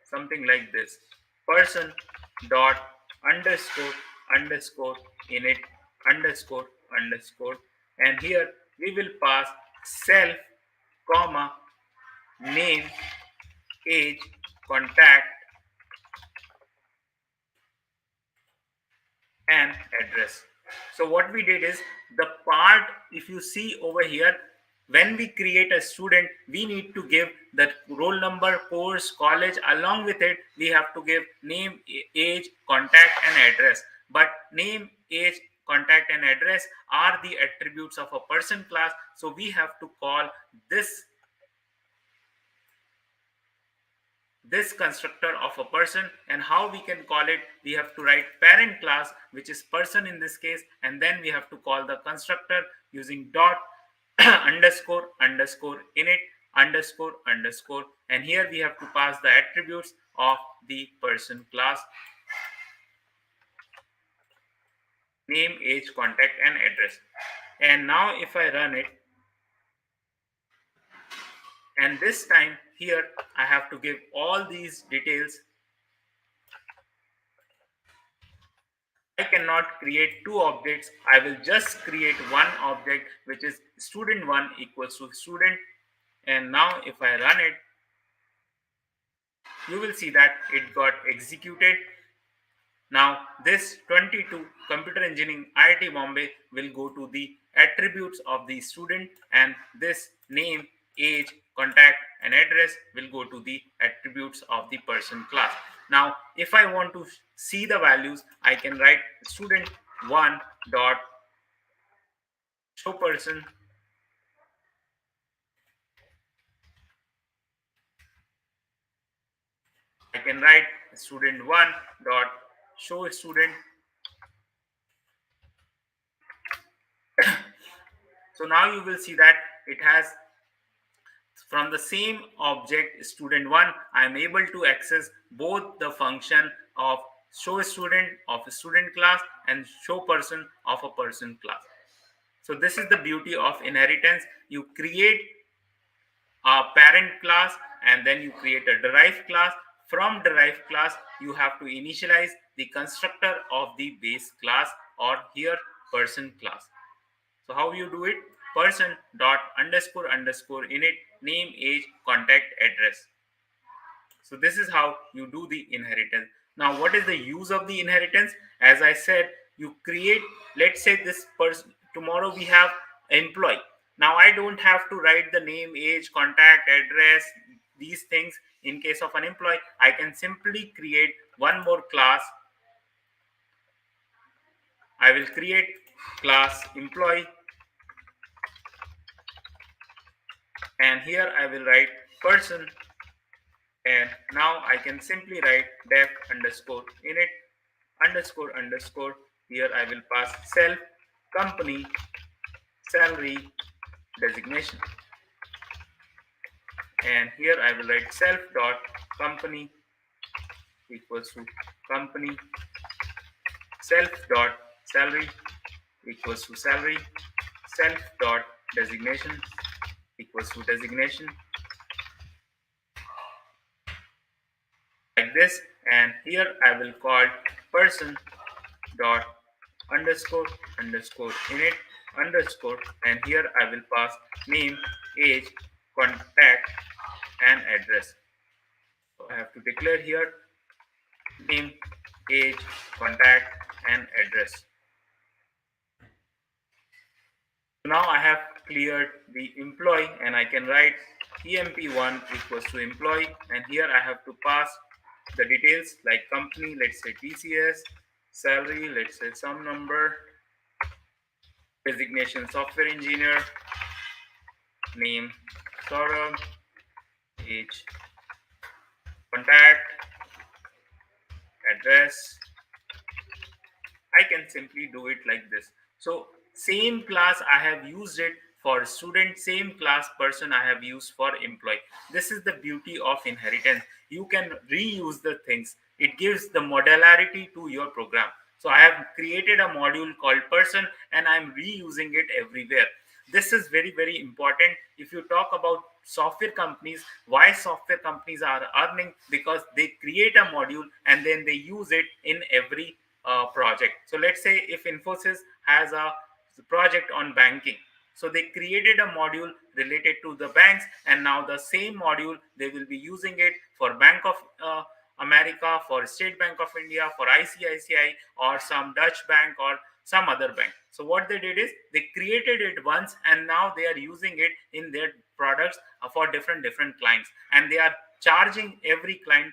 something like this: person dot underscore underscore init underscore underscore, and here we will pass self comma name, age, contact, and address. So what we did is, the part, if you see over here, when we create a student, we need to give the roll number, course, college. Along with it, we have to give name, age, contact, and address. But name, age, contact, and address are the attributes of a person class. So we have to call this constructor of a person. And how we can call it, we have to write parent class, which is person in this case, and then we have to call the constructor using dot underscore underscore init underscore underscore, and here we have to pass the attributes of the person class: name, age, contact, and address. And now if I run it, and this time here I have to give all these details, I cannot create two objects. I will just create one object, which is student1 equals to student. And now if I run it, you will see that it got executed. Now this 22 computer engineering IIT Bombay will go to the attributes of the student, and this name, age, contact, and address will go to the attributes of the person class. Now, if I want to see the values, I can write student1 dot show person. I can write student1 dot show student. So now you will see that it has, from the same object student1, I am able to access both the function of show student of a student class and show person of a person class. So this is the beauty of inheritance. You create a parent class and then you create a derived class. From derived class, you have to initialize the constructor of the base class, or here person class. So how you do it? Person dot underscore underscore init, name, age, contact, address. So this is how you do the inheritance. Now, what is the use of the inheritance? As I said, you create, let's say this person, tomorrow we have employee. Now I don't have to write the name, age, contact, address, these things. In case of an employee, I can simply create one more class. I will create class employee, and here I will write person, and now I can simply write def underscore init underscore underscore. Here I will pass self, company, salary, designation, and here I will write self dot company equals to company, self dot salary equals to salary, self dot designation equals to designation, like this. And here I will call person dot underscore underscore init underscore, and here I will pass name, age, contact, and address. So I have to declare here name, age, contact, and address. So now I have cleared the employee, and I can write emp1 equals to employee, and here I have to pass the details like company, let's say TCS, salary, let's say some number, designation software engineer, name Saurabh, age, contact, address. I can simply do it like this. So same class I have used it for student, same class person I have used for employee. This is the beauty of inheritance. You can reuse the things. It gives the modularity to your program. So I have created a module called person and I'm reusing it everywhere. This is very, very important. If you talk about software companies, why software companies are earning? Because they create a module and then they use it in every project. So let's say if Infosys has a project on banking, so they created a module related to the banks, and now the same module they will be using it for Bank of America, for State Bank of India, for ICICI, or some Dutch bank, or some other bank. So what they did is they created it once, and now they are using it in their products for different clients, and they are charging every client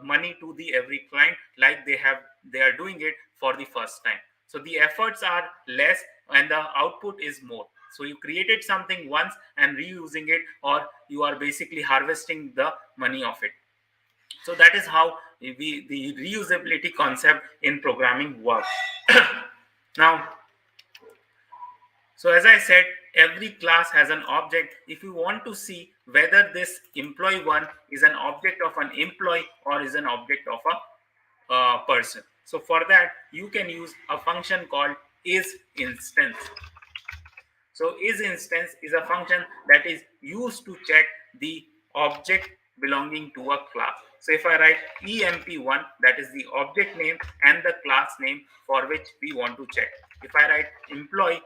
money to the every client, like they are doing it for the first time. So the efforts are less and the output is more. So you created something once and reusing it, or you are basically harvesting the money of it. So that is how the reusability concept in programming works. Now, so as I said, every class has an object. If you want to see whether this employee one is an object of an employee or is an object of a person, so for that you can use a function called isInstance. So isInstance is a function that is used to check the object belonging to a class. So if I write emp1, that is the object name and the class name for which we want to check. If I write employee,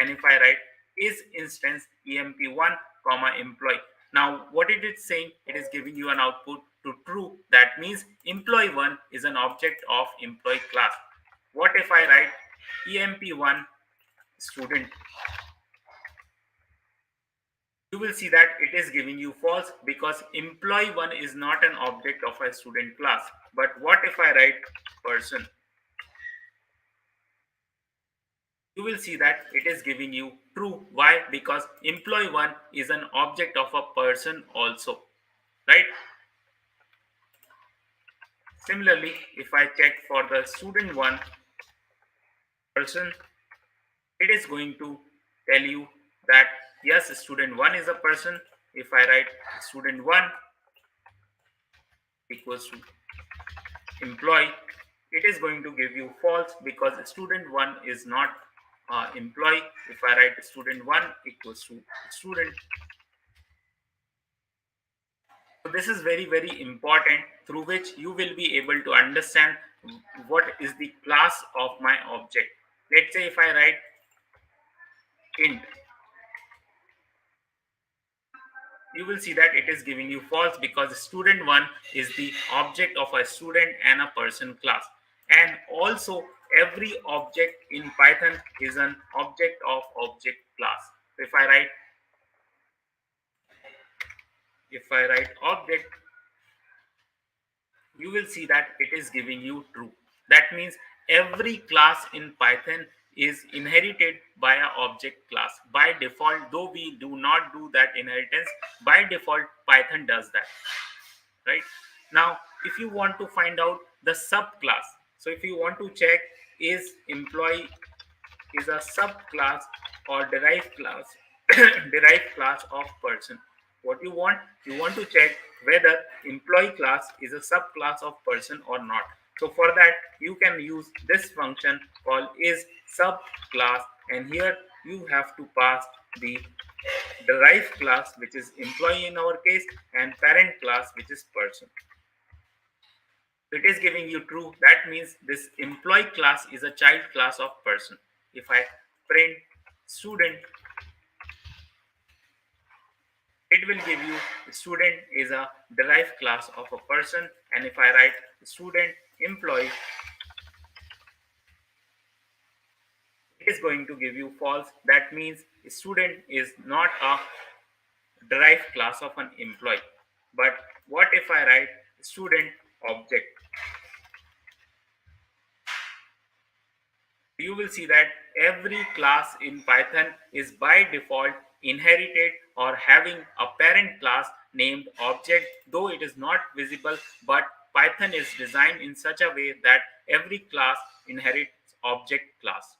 and if I write isInstance emp1 comma employee, now what it is saying, it is giving you an output to true. That means employee1 is an object of employee class. What if I write emp1 student? You will see that it is giving you false because employee one is not an object of a student class. But what if I write person? You will see that it is giving you true. Why? Because employee one is an object of a person also, right? Similarly, if I check for the student one person, it is going to tell you that yes, student one is a person. If I write student one equals to employee, it is going to give you false because student one is not employee. If I write student one equals to student, so this is very very important, through which you will be able to understand what is the class of my object. Let's say if I write int, you will see that it is giving you false because student one is the object of a student and a person class. And also every object in Python is an object of object class. So if I write object, you will see that it is giving you true. That means every class in Python is inherited by a object class by default. Though we do not do that inheritance, by default Python does that, right? Now if you want to find out the subclass, so if you want to check is employee is a subclass or derived class derived class of person. What you want to check whether employee class is a subclass of person or not. So for that you can use this function called is subclass, and here you have to pass the derived class, which is employee in our case, and parent class, which is person. It is giving you true. That means this employee class is a child class of person. If I print student, it will give you student is a derived class of a person. And if I write student employee, it is going to give you false. That means student is not a derived class of an employee. But what if I write student object? You will see that every class in Python is by default inherited or having a parent class named object, though it is not visible, but Python is designed in such a way that every class inherits object class.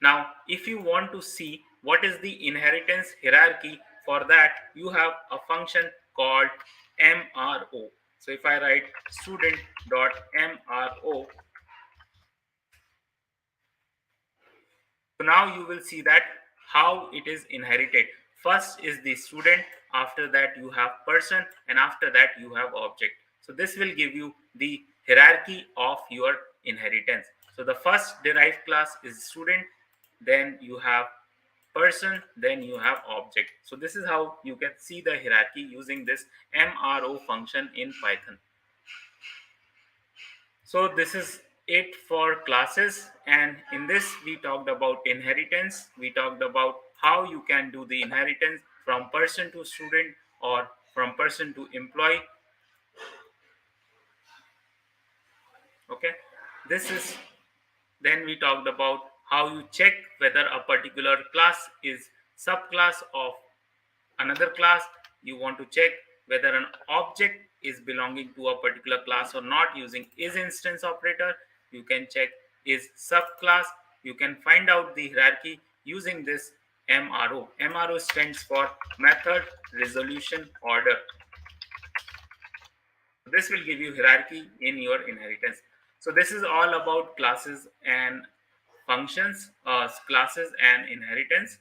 Now, if you want to see what is the inheritance hierarchy, for that you have a function called MRO. So if I write student.mro, so now you will see that how it is inherited. First is the student, after that you have person, and after that you have object. So this will give you the hierarchy of your inheritance. So the first derived class is student, then you have person, then you have object. So this is how you can see the hierarchy using this MRO function in Python. So this is it for classes, and in this we talked about inheritance. We talked about how you can do the inheritance from person to student or from person to employee. Okay, this is then we talked about how you check whether a particular class is subclass of another class. You want to check whether an object is belonging to a particular class or not using is instance operator. You can check is subclass. You can find out the hierarchy using this MRO. MRO stands for method resolution order. This will give you hierarchy in your inheritance. So this is all about classes and functions, classes and inheritance.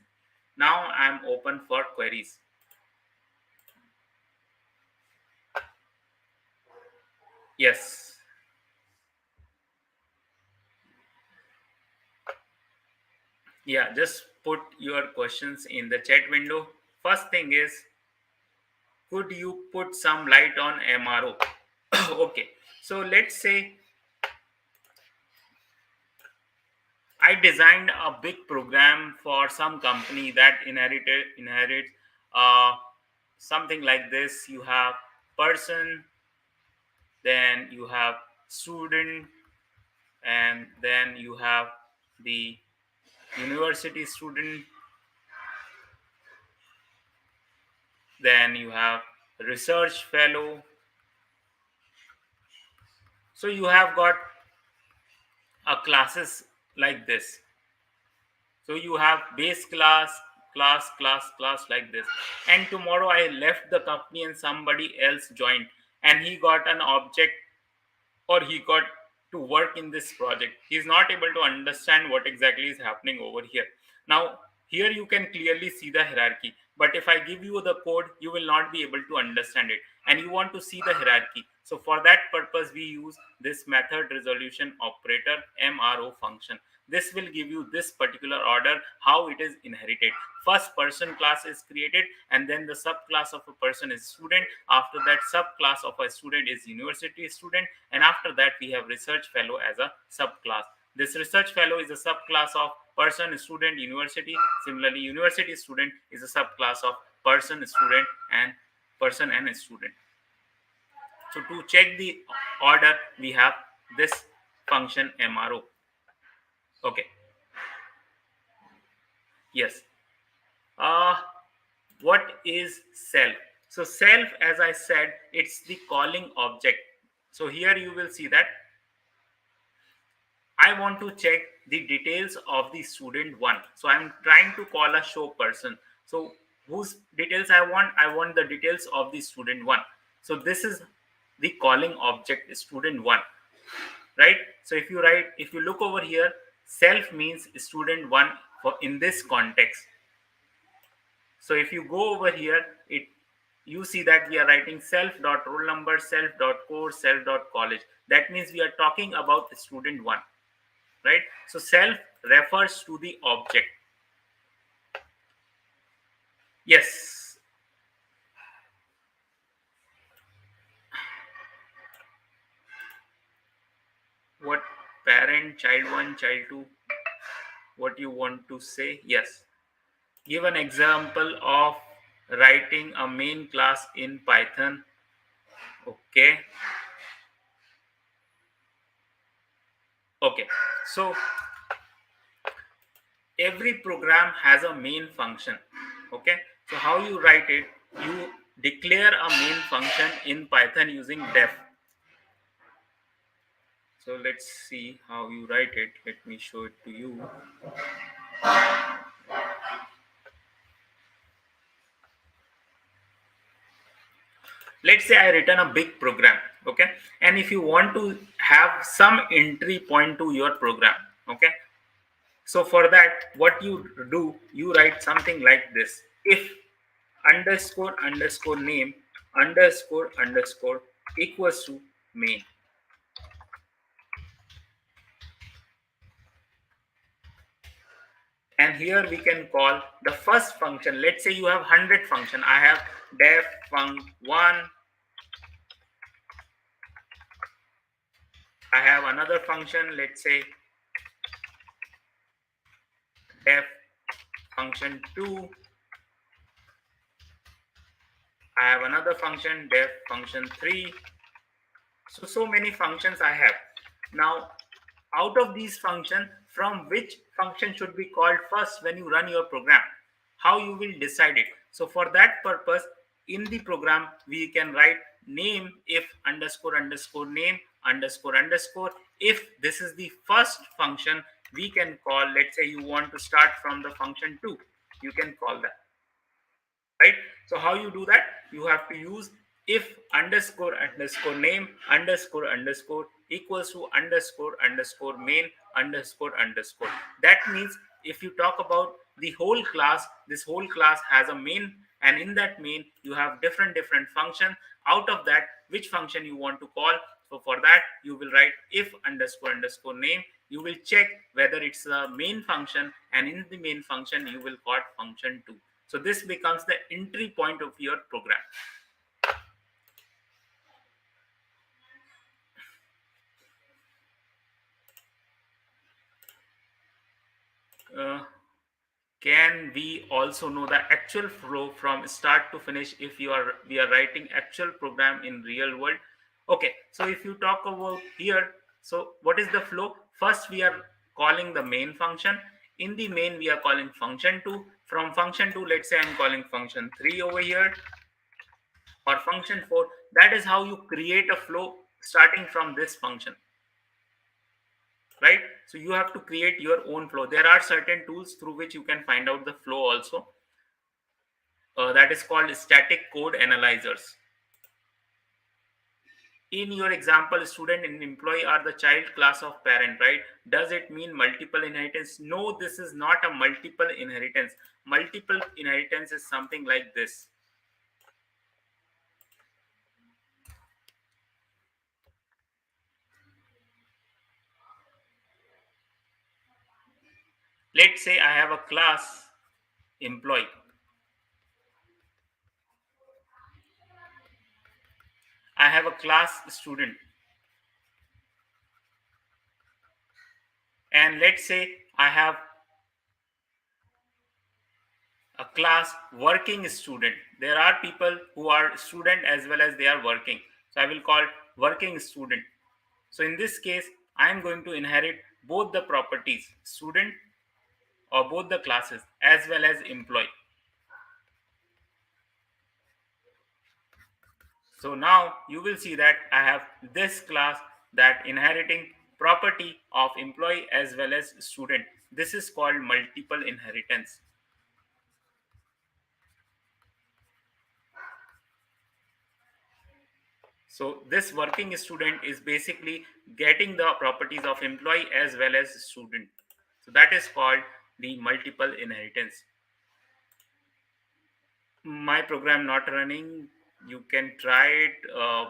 Now I'm open for queries. Yes. Yeah, just put your questions in the chat window. First thing is, could you put some light on MRO? Okay, so let's say I designed a big program for some company that inherits uh, something like this. You have person, then you have student, and then you have the university student, then you have research fellow. So you have got a classes like this. So you have base class, class like this. And tomorrow I left the company and somebody else joined, and he got an object, or he got to work in this project. He's not able to understand what exactly is happening over here. Now here you can clearly see the hierarchy, but if I give you the code, you will not be able to understand it, and you want to see the hierarchy. So for that purpose we use this method resolution operator, MRO function. This will give you this particular order, how it is inherited. First person class is created, and then the subclass of a person is student. After that, subclass of a student is university student, and after that we have research fellow as a subclass. This research fellow is a subclass of person, student, university. Similarly, university student is a subclass of person, student, and person and student. So to check the order, we have this function MRO. Okay. Yes. uh what is self? So self, as I said, it's the calling object. So here you will see that I want to check the details of the student one. So I'm trying to call a show person. So whose details I want? I want the details of the student one. So this is the calling object, student one, right? So if you look over here, self means student one for in this context. So if you go over here, it you see that we are writing self dot roll number, self dot course, self dot college. That means we are talking about student one, right? So self refers to the object. Yes. What parent, child one, child two? What you want to say? Yes. Give an example of writing a main class in Python. Okay. Okay. So every program has a main function. Okay, so how you write it? You declare a main function in Python using def. So let's see how you write it. Let me show it to you. Let's say I written a big program. Okay, and if you want to have some entry point to your program, okay, so for that what you do, you write something like this: if underscore underscore name underscore underscore equals to main. And here we can call the first function. Let's say you have 100 function. I have def func1. I have another function. Let's say def function2. I have another function, def function3. So many functions I have. Now, out of these functions, from which function should be called first when you run your program? How you will decide it? So for that purpose, in the program, we can write name if underscore underscore name underscore underscore. If this is the first function, we can call, let's say you want to start from the function 2, you can call that, right? So how you do that? You have to use if underscore underscore name underscore underscore equals to underscore underscore main underscore underscore. That means if you talk about the whole class, this whole class has a main, and in that main you have different function. Out of that, which function you want to call? So for that, you will write if underscore underscore name. You will check whether it's a main function, and in the main function you will call function 2. So this becomes the entry point of your program. Uh, can we also know the actual flow from start to finish if you are we are writing actual program in real world? Okay, so if you talk about here, so what is the flow? First we are calling the main function. In the main we are calling function 2. From function 2, let's say I'm calling function 3 over here, or function 4. That is how you create a flow starting from this function, right? So you have to create your own flow. There are certain tools through which you can find out the flow also. That is called static code analyzers. In your example, student and employee are the child class of parent, right? Does it mean multiple inheritance? No, this is not a multiple inheritance. Multiple inheritance is something like this. Let's say I have a class employee. I have a class student. And let's say I have a class working student. There are people who are student as well as they are working, so I will call working student. So in this case I am going to inherit both the properties, student, or both the classes, as well as employee. So now you will see that I have this class that inheriting property of employee as well as student. This is called multiple inheritance. So this working student is basically getting the properties of employee as well as student. So that is called the multiple inheritance. My program not running. You can try it.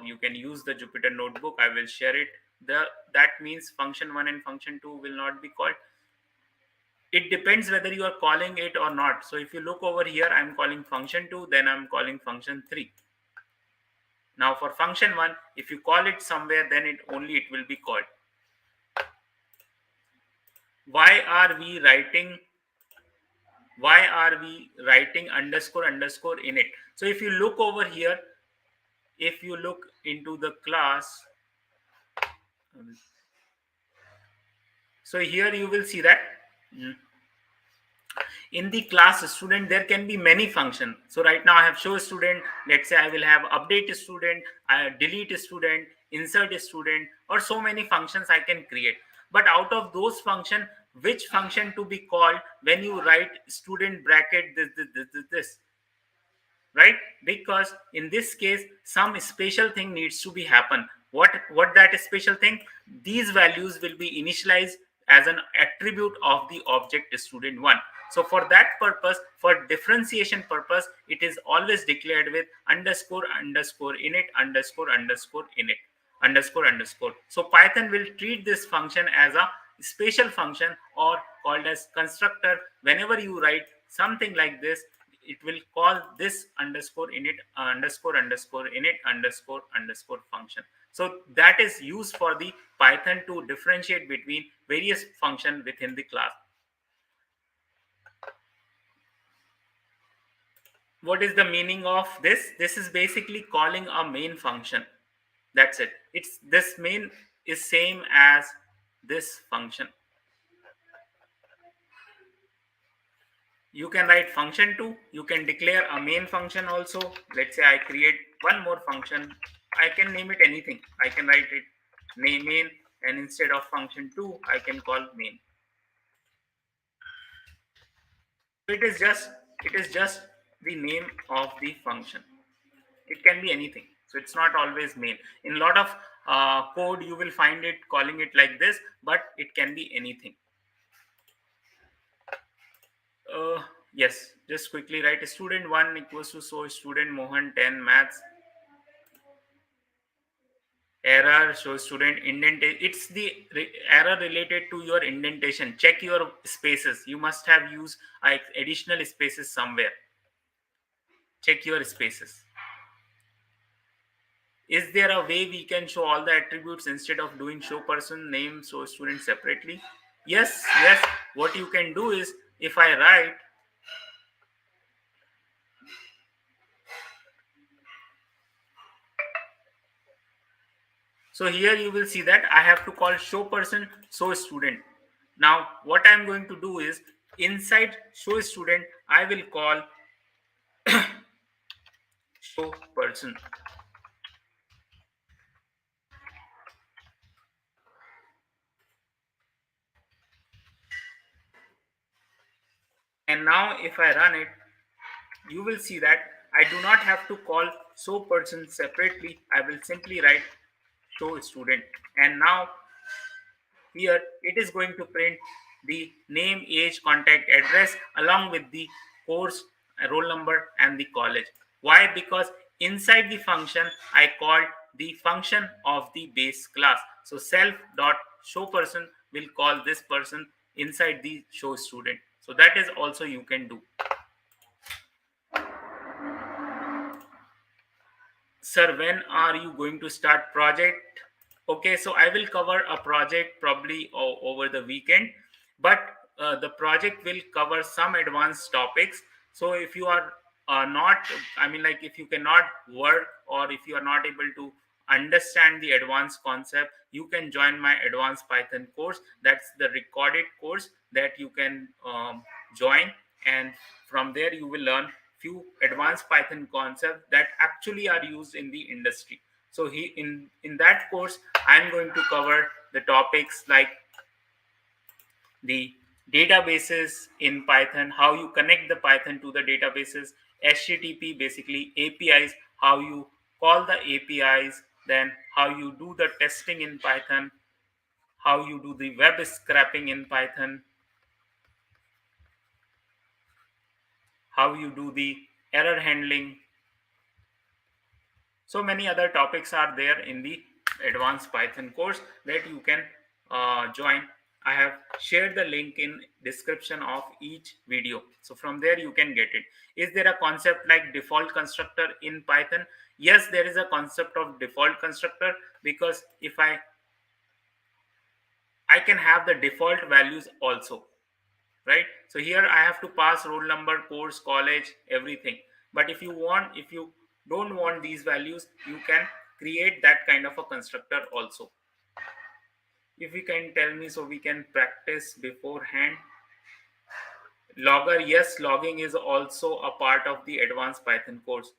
You can use the Jupyter notebook. I will share it. That means function 1 and function 2 will not be called. It depends whether you are calling it or not. So if you look over here, I'm calling function 2, then I'm calling function 3. Now for function 1, if you call it somewhere, then it will be called. why are we writing why are we writing underscore underscore in it? So if you look over here, if you look into the class, so here you will see that, mm, in the class student there can be many functions. So right now I have show student. Let's say I will have update student, delete student, insert student, or so many functions I can create. But out of those function, which function to be called when you write student bracket this, right? Because in this case some special thing needs to be happen. What that special thing? These values will be initialized as an attribute of the object student 1. So for that purpose, for differentiation purpose, it is always declared with underscore underscore init underscore underscore init underscore underscore. So Python will treat this function as a special function, or called as constructor. Whenever you write something like this, it will call this underscore init underscore underscore init underscore underscore function. So that is used for the Python to differentiate between various function within the class. What is the meaning of this? This is basically calling a main function. That's it. It's this main is same as this function. You can write function 2. You can declare a main function also. Let's say I create one more function. I can name it anything. I can write it name main, and instead of function 2 I can call main. So it is just the name of the function. It can be anything, so it's not always main. In a lot of code you will find it calling it like this, but it can be anything. Yes, just quickly write student 1 equals to, so student Mohan 10 maths. Error shows student indentation. It's the error related to your indentation. Check your spaces. You must have used additional spaces somewhere. Check your spaces. Is there a way we can show all the attributes instead of doing show person name show student separately? Yes, what you can do is, if I write, so here you will see that I have to call show person show student. Now what I'm going to do is, inside show student I will call show person. And now if I run it, you will see that I do not have to call show person separately. I will simply write show student. And now here it is going to print the name, age, contact address along with the course, roll number, and the college. Why? Because inside the function I called the function of the base class. So self dot show person will call this person inside the show student. So that is also you can do. Sir, when are you going to start project? Okay, so I will cover a project probably over the weekend, but the project will cover some advanced topics. So if you are not, I mean, like if you cannot work or if you are not able to understand the advanced concept, you can join my advanced Python course. That's the recorded course that you can join, and from there you will learn few advanced Python concepts that actually are used in the industry. So he in that course I'm going to cover the topics like the databases in Python, how you connect the Python to the databases, HTTP, basically APIs, how you call the APIs, then how you do the testing in Python, how you do the web scraping in Python, how you do the error handling. So many other topics are there in the advanced Python course that you can join. I have shared the link in description of each video, so from there you can get it. Is there a concept like default constructor in Python? Yes, there is a concept of default constructor, because if I can have the default values also, right? So here I have to pass roll number, course, college, everything. But if you don't want these values, you can create that kind of a constructor also. If you can tell me so we can practice beforehand. Logger, yes, logging is also a part of the advanced Python course.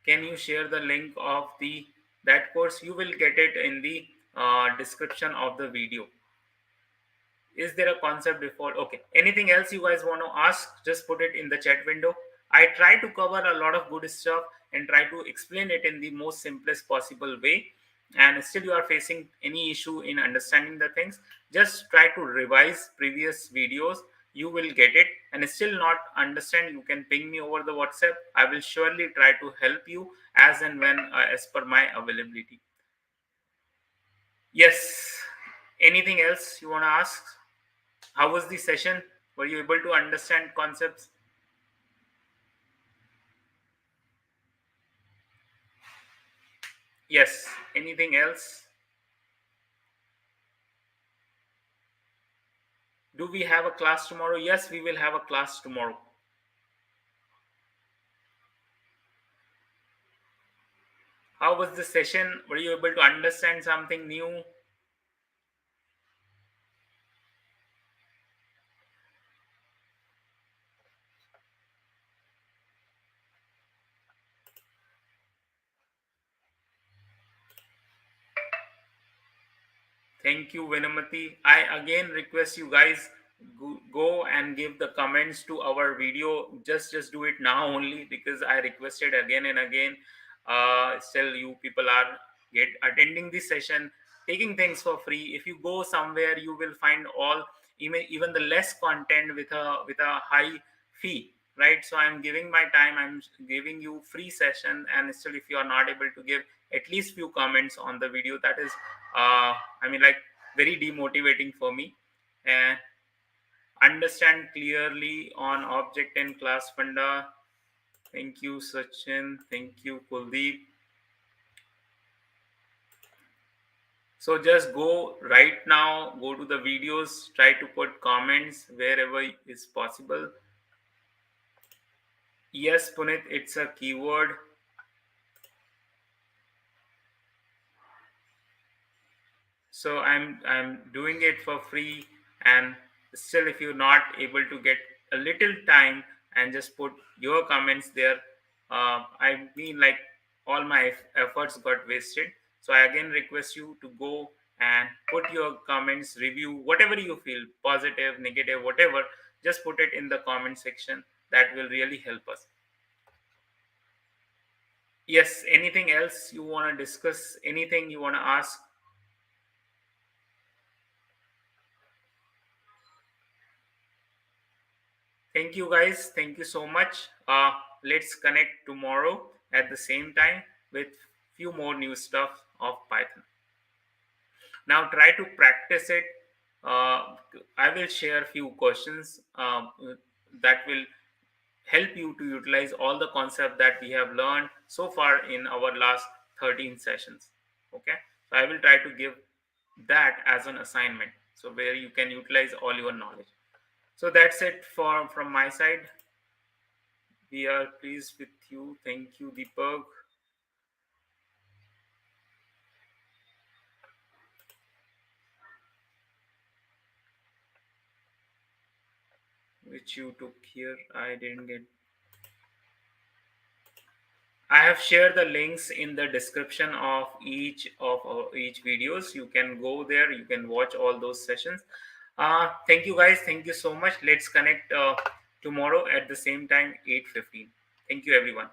Can you share the link of the that course? You will get it in the description of the video. Is there a concept before? Okay, anything else you guys want to ask, just put it in the chat window. I try to cover a lot of good stuff and try to explain it in the most simplest possible way. And still you are facing any issue in understanding the things, just try to revise previous videos. You will get it. And still not understand, you can ping me over the WhatsApp. I will surely try to help you as and when as per my availability. Yes, anything else you want to ask? How was the session? Were you able to understand concepts? Yes. Anything else? Do we have a class tomorrow? Yes, we will have a class tomorrow. How was the session? Were you able to understand something new? Thank you, Vinamati. I again request you guys go and give the comments to our video. Just do it now only, because I requested again and again. Still, you people are get attending this session, taking things for free. If you go somewhere, you will find all, even the less content with a high fee. Right, so I'm giving my time, I'm giving you free session, and still if you are not able to give at least few comments on the video, that is I mean, like, very demotivating for me. And understand clearly on object and class funda. Thank you, Sachin. Thank you, Kuldeep. So just go right now, go to the videos, try to put comments wherever is possible. Yes, Punit, it's a keyword. So I'm doing it for free, and still if you're not able to get a little time and just put your comments there, I mean, like, all my efforts got wasted. So I again request you to go and put your comments, review whatever you feel, positive, negative, whatever, just put it in the comment section. That will really help us. Yes, anything else you want to discuss, anything you want to ask? Thank you guys. Thank you so much. Let's connect tomorrow at the same time with few more new stuff of Python. Now try to practice it. I will share few questions that will help you to utilize all the concept that we have learned so far in our last 13 sessions. Okay. So I will try to give that as an assignment. So where you can utilize all your knowledge. So that's it for from my side. We are pleased with you. Thank you, Deepak, which you took here. I didn't get. I have shared the links in the description of each videos. You can go there. You can watch all those sessions. Thank you, guys. Thank you so much. Let's connect tomorrow at the same time, 8:15. Thank you, everyone.